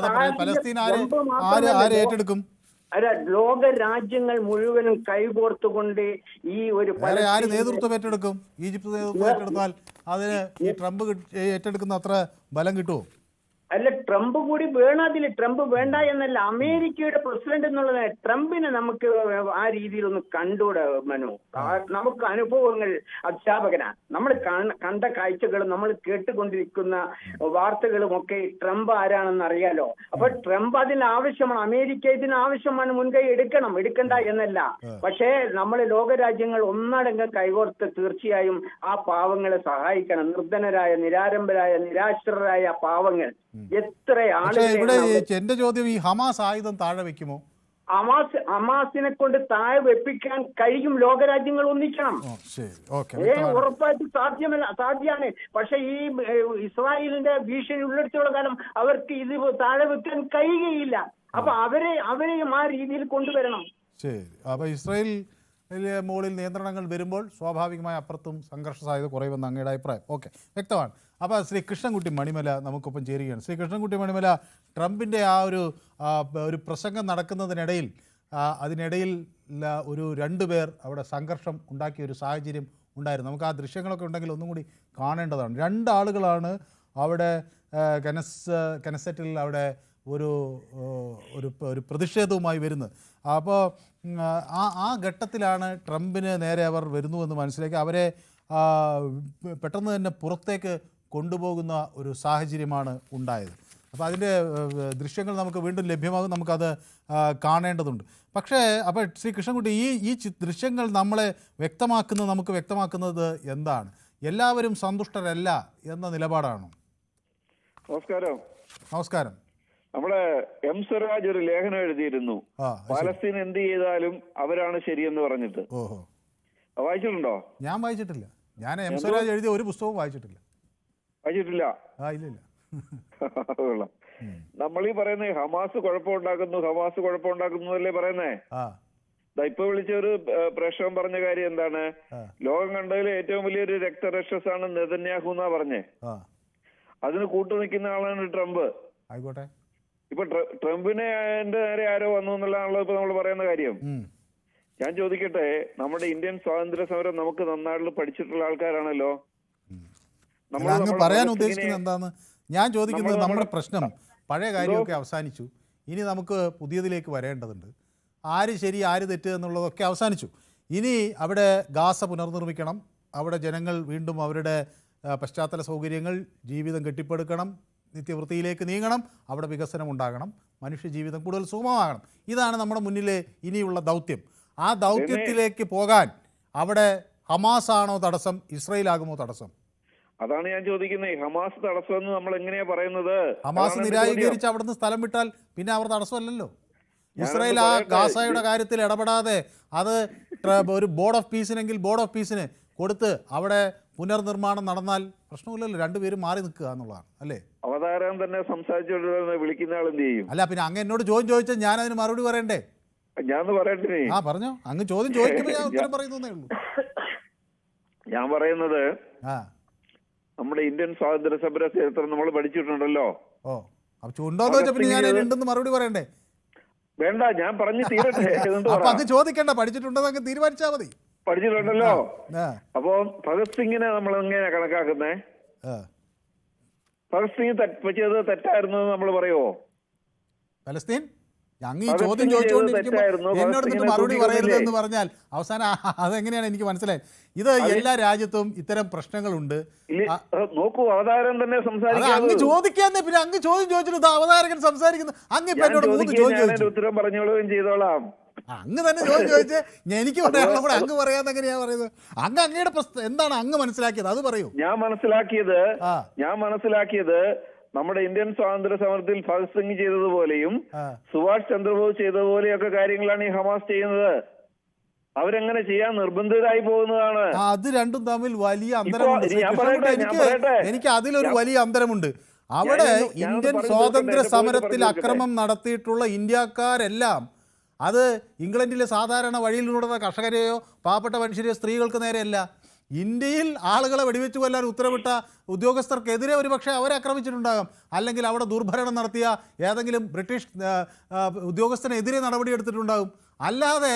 ഏറ്റെടുക്കും. അല്ല, ലോക രാജ്യങ്ങൾ മുഴുവനും കൈകോർത്തുകൊണ്ട് ഈ ഒരു നേതൃത്വം ഏറ്റെടുക്കും. ഈജിപ്ത് നേതൃത്വം ഏറ്റെടുത്താൽ അതിന് ഈ ട്രംപ് ഏറ്റെടുക്കുന്ന അത്ര ബലം കിട്ടുമോ? അല്ല, ട്രംപ് കൂടി വേണം അതിൽ. ട്രംപ് വേണ്ട എന്നല്ല, അമേരിക്കയുടെ പ്രസിഡന്റ് എന്നുള്ളത് ട്രംപിനെ നമുക്ക് ആ രീതിയിലൊന്ന് കണ്ടുകൂടെ മനു. നമുക്ക് അനുഭവങ്ങൾ അധ്യാപകനാണ്. നമ്മൾ കണ്ട കാഴ്ചകളും നമ്മൾ കേട്ടുകൊണ്ടിരിക്കുന്ന വാർത്തകളും ഒക്കെ ട്രംപ് ആരാണെന്ന് അറിയാലോ. അപ്പൊ ട്രംപ് അതിന് ആവശ്യമാണ്, അമേരിക്ക ഇതിന് ആവശ്യമാണ്, മുൻകൈ എടുക്കണ്ട എന്നല്ല. പക്ഷേ നമ്മൾ ലോകരാജ്യങ്ങൾ ഒന്നടങ്കം കൈകോർത്ത് തീർച്ചയായും ആ പാവങ്ങളെ സഹായിക്കണം. നിർധനരായ, നിരാരംഭരായ, നിരാശ്രരായ പാവങ്ങൾ എത്ര ഇവിടെ എന്റെ ചോദ്യം, ഈ ഹമാസ് ആയുധം താഴെ വെക്കുമോ? ഹമാസിനെ കൊണ്ട് താഴെ വെപ്പിക്കാൻ കഴിയും. ലോകരാജ്യങ്ങൾ ഒന്നിക്കണം. ഉറപ്പായിട്ട് സാധ്യമാണ്. പക്ഷെ ഈ ഇസ്രായേലിന്റെ ഭീഷണി ഉള്ളിടത്തോളം കാലം അവർക്ക് ഇത് താഴെ വെക്കാൻ കഴിയുകയില്ല. അപ്പൊ അവരെയും ആ രീതിയിൽ കൊണ്ടുവരണം. ശരി. അപ്പൊ ഇസ്രായേൽ മുകളിൽ നിയന്ത്രണങ്ങൾ വരുമ്പോൾ സ്വാഭാവികമായി അപ്പുറത്തും സംഘർഷ സാധ്യത കുറയുമെന്ന് അങ്ങയുടെ അഭിപ്രായം. ഓക്കെ, വ്യക്തമാണ്. അപ്പോൾ ശ്രീ കൃഷ്ണൻകുട്ടി മണിമല നമുക്കൊപ്പം ചേരുകയാണ്. ശ്രീ കൃഷ്ണൻകുട്ടി മണിമല, ട്രംപിൻ്റെ ആ ഒരു പ്രസംഗം നടക്കുന്നതിനിടയിൽ അതിനിടയിൽ ഒരു 2 പേർ അവിടെ സംഘർഷം ഉണ്ടാക്കിയ ഒരു സാഹചര്യം ഉണ്ടായിരുന്നു. നമുക്ക് ആ ദൃശ്യങ്ങളൊക്കെ ഉണ്ടെങ്കിൽ ഒന്നും കൂടി കാണേണ്ടതാണ്. 2 ആളുകളാണ് അവിടെ കെനസറ്റിൽ അവിടെ ഒരു പ്രതിഷേധവുമായി വരുന്നത്. അപ്പോൾ ആ ഘട്ടത്തിലാണ് ട്രംപിന് നേരെ അവർ വരുന്നുവെന്ന് മനസ്സിലാക്കി അവരെ പെട്ടെന്ന് തന്നെ പുറത്തേക്ക് കൊണ്ടുപോകുന്ന ഒരു സാഹചര്യമാണ് ഉണ്ടായത്. അപ്പോൾ അതിൻ്റെ ദൃശ്യങ്ങൾ നമുക്ക് വീണ്ടും ലഭ്യമാകും, നമുക്കത് കാണേണ്ടതുണ്ട്. പക്ഷേ അപ്പോൾ ശ്രീ കൃഷ്ണൻകുട്ടി, ഈ ദൃശ്യങ്ങൾ നമുക്ക് വ്യക്തമാക്കുന്നത് എന്താണ്? എല്ലാവരും സന്തുഷ്ടരല്ല എന്ന നിലപാടാണോ? നമസ്കാരം. നമ്മുടെ എം സ്വരാജ് ഒരു ലേഖനം എഴുതിയിരുന്നു, പാലസ്തീൻ എന്ത് ചെയ്താലും അവരാണ് ശരിയെന്ന് പറഞ്ഞിട്ട്. വായിച്ചിട്ടുണ്ടോ? ഞാൻ വായിച്ചിട്ടില്ല. ഞാൻ എം സ്വരാജ് എഴുതിയ ഒരു പുസ്തകവും വായിച്ചിട്ടില്ല. ഇല്ല. നമ്മളീ പറയുന്ന ഹമാസ് കുഴപ്പമുണ്ടാക്കുന്നു അല്ലേ പറയുന്നേ? ഇപ്പൊ വിളിച്ച ഒരു പ്രേക്ഷകൻ പറഞ്ഞ കാര്യം എന്താണ്? ലോകം കണ്ടതിൽ ഏറ്റവും വലിയൊരു രക്തരക്ഷസാണ് നെതന്യാഹു എന്നാ പറഞ്ഞേ. അതിന് കൂട്ടു നിൽക്കുന്ന ആളാണ് ട്രംപ്. ആയിക്കോട്ടെ. ഇപ്പൊ ട്രംപിനെ നേരെ ആരോ വന്നു എന്നുള്ളതാണല്ലോ ഇപ്പൊ നമ്മൾ പറയുന്ന കാര്യം. ഞാൻ ചോദിക്കട്ടെ, നമ്മുടെ ഇന്ത്യൻ സ്വാതന്ത്ര്യ സമരം നമുക്ക് നന്നായിട്ട് പഠിച്ചിട്ടുള്ള ആൾക്കാരാണല്ലോ. പറയാൻ ഉദ്ദേശിക്കുന്നത് എന്താന്ന് ഞാൻ ചോദിക്കുന്നത്, നമ്മുടെ പ്രശ്നം പഴയ കാര്യമൊക്കെ അവസാനിച്ചു, ഇനി നമുക്ക് പുതിയതിലേക്ക് വരേണ്ടതുണ്ട്. ആര് ശരി ആര് തെറ്റ് എന്നുള്ളതൊക്കെ അവസാനിച്ചു. ഇനി അവിടെ ഗാസ പുനർനിർമ്മിക്കണം, അവിടെ ജനങ്ങൾ വീണ്ടും അവരുടെ പശ്ചാത്തല സൗകര്യങ്ങൾ, ജീവിതം കെട്ടിപ്പടുക്കണം, നിത്യവൃത്തിയിലേക്ക് നീങ്ങണം, അവിടെ വികസനം ഉണ്ടാകണം, മനുഷ്യജീവിതം കൂടുതൽ സുഗമമാകണം. ഇതാണ് നമ്മുടെ മുന്നിലെ ഇനിയുള്ള ദൗത്യം. ആ ദൗത്യത്തിലേക്ക് പോകാൻ അവിടെ ഹമാസ് ആണോ തടസ്സം, ഇസ്രായേൽ ആകുമോ തടസ്സം? അതാണ് ഞാൻ ചോദിക്കുന്നത്. ഹമാസ് തടസ്സമെന്ന് നമ്മൾ എങ്ങനെയാ പറയുന്നത്? ഹമാസ് നിരാകരിച്ച് അവിടുന്ന് സ്ഥലം വിട്ടാൽ പിന്നെ അവർ തടസ്സമല്ലല്ലോ. ഇസ്രായേൽ ആ ഗാസയുടെ കാര്യത്തിൽ ഇടപെടാതെ അത് ഒരു ബോർഡ് ഓഫ് പീസിനെങ്കിൽ ബോർഡ് ഓഫ് പീസിന് കൊടുത്ത് അവിടെ പുനർനിർമ്മാണം നടന്നാൽ പ്രശ്നമില്ലല്ലോ. രണ്ടുപേരും മാറി നിൽക്കുക എന്നുള്ളതാണ് അല്ലേ? അവതാരം തന്നെ സംസാരിച്ചുകൊണ്ടിരുന്ന വിളിക്കുന്ന ആൾ എന്ത് ചെയ്യും? അല്ല പിന്നെ അങ്ങ് എന്നോട് ചോദ്യം ചോദിച്ചാൽ ഞാൻ അതിന് മറുപടി പറയണ്ടേ? ഞാൻ പറയണ്ടേ? ആ പറഞ്ഞോ. അങ്ങ് ചോദ്യം ചോദിക്കുമ്പോൾ ഞാൻ ഉത്തരം പറയുന്നേ ഉള്ളൂ. ഞാൻ പറയുന്നത് നമ്മുടെ ഇന്ത്യൻ സ്വാതന്ത്ര്യ സമര ചരിത്രം നമ്മൾ പഠിച്ചിട്ടുണ്ടല്ലോ. ഓ അപ്പൊ ഉണ്ടോന്ന് വെച്ചാൽ പിന്നെ ഞാൻ ഉണ്ടെന്ന് മറുപടി പറയണ്ടേ? വേണ്ട, ഞാൻ പറഞ്ഞു തീരട്ടെ. അപ്പൊ അങ്ങ് ചോദിക്കണ്ട, പഠിച്ചിട്ടുണ്ടോ അങ്ങ് തീരുമാനിച്ചാൽ മതി. പഠിച്ചിട്ടുണ്ടല്ലോ. അപ്പൊ ഭഗത് സിംഗിനെ നമ്മൾ എങ്ങനെയാ കണക്കാക്കുന്നേ? ഭഗത് സിംഗ് ചെയ്തത് തെറ്റായിരുന്നു നമ്മൾ പറയുമോ? പലസ്തീൻ അങ്ങ് ഈ ചോദ്യം ചോദിച്ചുകൊണ്ടിരിക്കുമ്പോൾ എന്നോട് മറുപടി പറയരുതെന്ന് പറഞ്ഞാൽ അവസാനം അതെങ്ങനെയാണ് എനിക്ക് മനസ്സിലായത്. ഇത് എല്ലാ രാജ്യത്തും ഇത്തരം പ്രശ്നങ്ങളുണ്ട്. നോക്കൂ, അവതാരം തന്നെ അങ്ങ് ചോദിക്കാന്നേ. പിന്നെ അങ്ങ് ചോദ്യം ചോദിച്ചിട്ട് അവതാരകൻ സംസാരിക്കുന്നു. അങ്ങ് ഇപ്പൊ എന്നോട് 3 ചോദ്യം ചോദിച്ചു. ഉത്തരം പറഞ്ഞോളുകയും ചെയ്തോളാം. അങ്ങ് തന്നെ ചോദ്യം ചോദിച്ച് എനിക്ക് പറയാനുള്ള കൂടെ അങ്ങ് പറയാന്ന് എങ്ങനെയാ പറയുന്നത്? അങ്ങ് അങ്ങയുടെ എന്താണ് അങ്ങ് മനസ്സിലാക്കിയത് അത് പറയൂ. ഞാൻ മനസ്സിലാക്കിയത് നമ്മുടെ ഇന്ത്യൻ സ്വാതന്ത്ര്യ സമരത്തിൽ ഭഗത് സിംഗ് ചെയ്തതുപോലെയും സുഭാഷ് ചന്ദ്രബോസ് ചെയ്തതുപോലെയൊക്കെ കാര്യങ്ങളാണ് ഈ ഹമാസ് ചെയ്യുന്നത്. അവരെങ്ങനെ ചെയ്യാൻ നിർബന്ധിതരായി പോകുന്നതാണ്. അത് രണ്ടും തമ്മിൽ വലിയ അന്തരമുണ്ട്. എനിക്ക് അതിലൊരു വലിയ അന്തരമുണ്ട്. അവിടെ ഇന്ത്യൻ സ്വാതന്ത്ര്യ സമരത്തിൽ അക്രമം നടത്തിയിട്ടുള്ള ഇന്ത്യക്കാരെല്ലാം അത് ഇംഗ്ലണ്ടിലെ സാധാരണ വഴിയിലൂടെ കർഷകരെയോ പാവപ്പെട്ട മനുഷ്യരെയോ സ്ത്രീകൾക്ക് നേരെയല്ല. ഇന്ത്യയിൽ ആളുകളെ വെടിവെച്ച് കൊല്ലാൻ ഉത്തരവിട്ട ഉദ്യോഗസ്ഥർക്കെതിരെ ഒരുപക്ഷെ അവരെ ആക്രമിച്ചിട്ടുണ്ടാകാം. അല്ലെങ്കിൽ അവിടെ ദുർഭരണം നടത്തിയ ഏതെങ്കിലും ബ്രിട്ടീഷ് ഉദ്യോഗസ്ഥനെതിരെ നടപടിയെടുത്തിട്ടുണ്ടാകും. അല്ലാതെ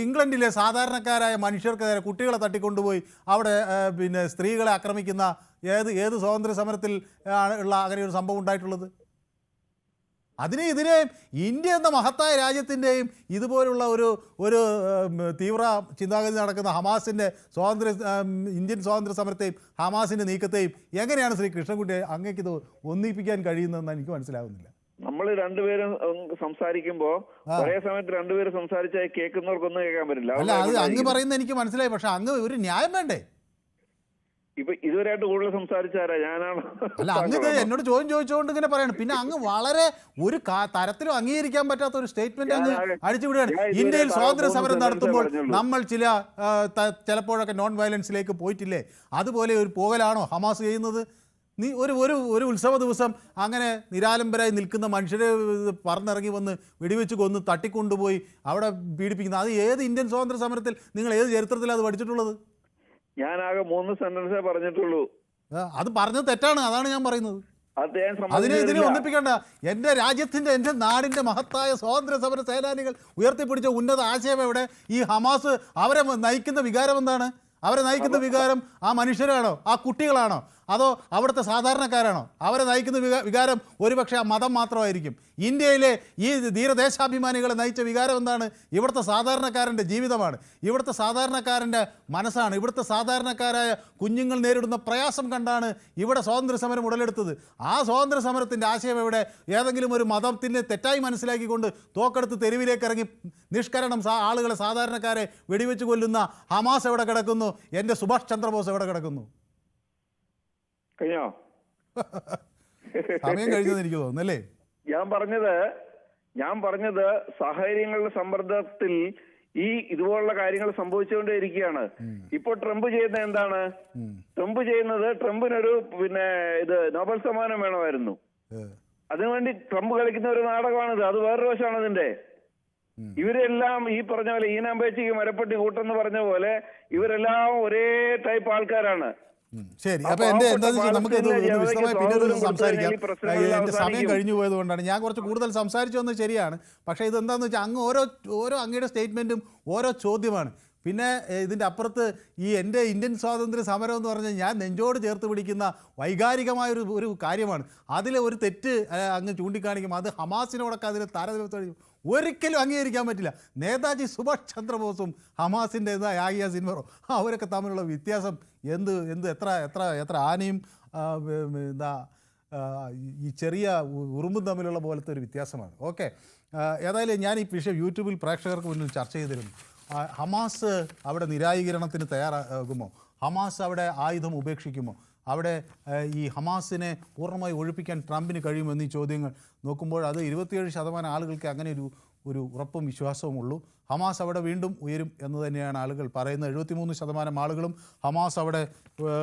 ഇംഗ്ലണ്ടിലെ സാധാരണക്കാരായ മനുഷ്യർക്ക് നേരെ കുട്ടികളെ തട്ടിക്കൊണ്ടുപോയി അവിടെ പിന്നെ സ്ത്രീകളെ ആക്രമിക്കുന്ന ഏത് സ്വാതന്ത്ര്യ സമരത്തിൽ ഉള്ള അങ്ങനെ ഒരു സംഭവം ഉണ്ടായിട്ടുള്ളത്? ഇതിനെ ഇന്ത്യ എന്ന മഹത്തായ രാജ്യത്തിൻ്റെയും ഇതുപോലുള്ള ഒരു തീവ്ര ചിന്താഗതി നടക്കുന്ന ഹമാസിൻ്റെ ഇന്ത്യൻ സ്വാതന്ത്ര്യ സമരത്തെയും ഹമാസിൻ്റെ നീക്കത്തെയും എങ്ങനെയാണ് ശ്രീ കൃഷ്ണൻകുട്ടിയെ അങ്ങേക്ക് ഇത് ഒന്നിപ്പിക്കാൻ കഴിയുന്നതെന്ന് എനിക്ക് മനസ്സിലാകുന്നില്ല. നമ്മൾ രണ്ടുപേരും സംസാരിക്കുമ്പോൾ ഒരേ സമയത്ത് രണ്ടുപേരും സംസാരിച്ചാൽ കേൾക്കുന്നവർക്കൊന്നും കേൾക്കാൻ പറ്റില്ല. അല്ല അത് അങ്ങ് പറയുന്നത് എനിക്ക് മനസ്സിലായി. പക്ഷെ അങ്ങ് ഒരു ന്യായം വേണ്ടേ? ഇപ്പൊ ഇതുവരെയായിട്ട് കൂടുതൽ സംസാരിച്ചാരാ? ഞാനാണ്. അല്ല അങ്ങ് എന്നോട് ചോദ്യം ചോദിച്ചുകൊണ്ട് ഇങ്ങനെ പറയണം. പിന്നെ അങ്ങ് വളരെ ഒരു തരത്തിലും അംഗീകരിക്കാൻ പറ്റാത്ത ഒരു സ്റ്റേറ്റ്മെന്റ് അങ്ങ് അടിച്ചുവിടുകയാണ്. ഇന്ത്യയിൽ സ്വാതന്ത്ര്യ സമരം നടത്തുമ്പോൾ നമ്മൾ ചിലപ്പോഴൊക്കെ നോൺ വയലൻസിലേക്ക് പോയിട്ടില്ലേ? അതുപോലെ ഒരു പോകലാണോ ഹമാസ് ചെയ്യുന്നത്? നീ ഒരു ഉത്സവ ദിവസം അങ്ങനെ നിരാലംബരായി നിൽക്കുന്ന മനുഷ്യരെ പറന്നിറങ്ങി വന്ന് വെടിവെച്ച് കൊന്ന് തട്ടിക്കൊണ്ടുപോയി അവിടെ പീഡിപ്പിക്കുന്നത് അത് ഏത് ഇന്ത്യൻ സ്വാതന്ത്ര്യ സമരത്തിൽ നിങ്ങൾ ഏത് ചരിത്രത്തിലാണ് അത് പഠിച്ചിട്ടുള്ളത്? ഞാനാകെ 3 സെന്റൻസേ പറഞ്ഞിട്ടുള്ളൂ. അത് പറഞ്ഞത് തെറ്റാണ്. അതാണ് ഞാൻ പറയുന്നത്. ഇതിനെ ഒന്നിപ്പിക്കേണ്ട. എൻ്റെ രാജ്യത്തിൻ്റെ എൻ്റെ നാടിൻ്റെ മഹത്തായ സ്വാതന്ത്ര്യ സമര സേനാനികൾ ഉയർത്തിപ്പിടിച്ച ഉന്നത ആശയം എവിടെ? ഈ ഹമാസ് അവരെ നയിക്കുന്ന വികാരം എന്താണ്? അവരെ നയിക്കുന്ന വികാരം ആ മനുഷ്യരാണോ? ആ കുട്ടികളാണോ? അതോ അവിടുത്തെ സാധാരണക്കാരാണോ? അവരെ നയിക്കുന്ന വികാരം ഒരുപക്ഷെ ആ മതം മാത്രമായിരിക്കും. ഇന്ത്യയിലെ ഈ ധീരദേശാഭിമാനികളെ നയിച്ച വികാരം എന്താണ്? ഇവിടുത്തെ സാധാരണക്കാരൻ്റെ ജീവിതമാണ്, ഇവിടുത്തെ സാധാരണക്കാരൻ്റെ മനസ്സാണ്, ഇവിടുത്തെ സാധാരണക്കാരായ കുഞ്ഞുങ്ങൾ നേരിടുന്ന പ്രയാസം കണ്ടാണ് ഇവിടെ സ്വാതന്ത്ര്യ സമരം ഉടലെടുത്തത്. ആ സ്വാതന്ത്ര്യ സമരത്തിൻ്റെ ആശയം എവിടെ? ഏതെങ്കിലും ഒരു മതത്തിൻ്റെ തെറ്റായി മനസ്സിലാക്കിക്കൊണ്ട് തോക്കെടുത്ത് തെരുവിലേക്ക് ഇറങ്ങി നിഷ്കരണം ആളുകളെ സാധാരണക്കാരെ വെടിവെച്ച് കൊല്ലുന്ന ഹമാസ് എവിടെ കിടക്കുന്നു? എൻ്റെ സുഭാഷ് ചന്ദ്രബോസ് എവിടെ കിടക്കുന്നു? കഴിഞ്ഞോ? സമയം കഴിഞ്ഞതെന്ന് എനിക്ക് തോന്നുന്നല്ലേ? ഞാൻ പറഞ്ഞത് സാഹചര്യങ്ങളുടെ സമ്മർദ്ദത്തിൽ ഇതുപോലുള്ള കാര്യങ്ങൾ സംഭവിച്ചുകൊണ്ടേയിരിക്കുകയാണ്. ഇപ്പോൾ ട്രംപ് ചെയ്യുന്നത് എന്താണ്? ട്രംപിനൊരു നോബൽ സമ്മാനം വേണമായിരുന്നു. അതിനുവേണ്ടി ട്രംപ് കളിക്കുന്ന ഒരു നാടകമാണിത്. അത് വേറൊരു വശമാണ് അതിന്റെ. ഇവരെല്ലാം ഈ പറഞ്ഞ പോലെ ഈനാമ്പേച്ചിക്ക് മരപ്പെട്ടി കൂട്ടെന്ന് പറഞ്ഞ പോലെ ഇവരെല്ലാം ഒരേ ടൈപ്പ് ആൾക്കാരാണ്. ശരി, അപ്പൊ എന്താണെന്ന് വെച്ചാൽ നമുക്ക് വിശദമായി പിന്നീട് സംസാരിക്കാം. എൻ്റെ സമയം കഴിഞ്ഞു പോയത് കൊണ്ടാണ് ഞാൻ കുറച്ച് കൂടുതൽ സംസാരിച്ചു വന്നത് ശരിയാണ്. പക്ഷേ ഇതെന്താണെന്ന് വെച്ചാൽ അങ്ങ് ഓരോ അങ്ങയുടെ സ്റ്റേറ്റ്മെൻറ്റും ഓരോ ചോദ്യമാണ്. പിന്നെ ഇതിൻ്റെ അപ്പുറത്ത് ഈ എൻ്റെ ഇന്ത്യൻ സ്വാതന്ത്ര്യ സമരം എന്ന് പറഞ്ഞാൽ ഞാൻ നെഞ്ചോട് ചേർത്ത് പിടിക്കുന്ന വൈകാരികമായൊരു കാര്യമാണ്. അതിലെ ഒരു തെറ്റ് അങ്ങ് ചൂണ്ടിക്കാണിക്കും. അത് ഹമാസിനോടൊക്കെ അതിൽ താരതമ്യം ഒരിക്കലും അംഗീകരിക്കാൻ പറ്റില്ല. നേതാജി സുഭാഷ് ചന്ദ്രബോസും ഹമാസിൻ്റെ യാഹിയ സിൻവറോ അവരൊക്കെ തമ്മിലുള്ള വ്യത്യാസം എത്ര ആനയും ഈ ചെറിയ ഉറുമ്പും തമ്മിലുള്ള പോലത്തെ ഒരു വ്യത്യാസമാണ്. ഓക്കെ, ഏതായാലും ഞാൻ ഈ വിഷയം യൂട്യൂബിൽ പ്രേക്ഷകർക്ക് മുന്നിൽ ചർച്ച ചെയ്തിരുന്നു. ഹമാസ് അവിടെ നിരായുകരണത്തിന് തയ്യാറാകുമോ? ഹമാസ് അവിടെ ആയുധം ഉപേക്ഷിക്കുമോ? അവിടെ ഈ ഹമാസിനെ പൂർണ്ണമായി ഒഴിപ്പിക്കാൻ ട്രംപിന് കഴിയുമെന്നീ ചോദ്യങ്ങൾ നോക്കുമ്പോൾ അത് 27% ആളുകൾക്ക് അങ്ങനെ ഒരു ഉറപ്പും വിശ്വാസവും ഉള്ളൂ. ഹമാസ് അവിടെ വീണ്ടും ഉയരും എന്ന് തന്നെയാണ് ആളുകൾ പറയുന്നത്. 73% ആളുകളും ഹമാസ് അവിടെ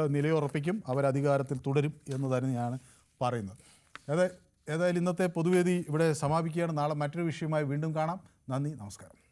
നിലയുറപ്പിക്കും, അവരധികാരത്തിൽ തുടരും എന്ന് തന്നെയാണ് പറയുന്നത്. ഏതായാലും ഇന്നത്തെ പൊതുവേദി ഇവിടെ സമാപിക്കുകയാണ്. നാളെ മറ്റൊരു വിഷയമായി വീണ്ടും കാണാം. നന്ദി, നമസ്കാരം.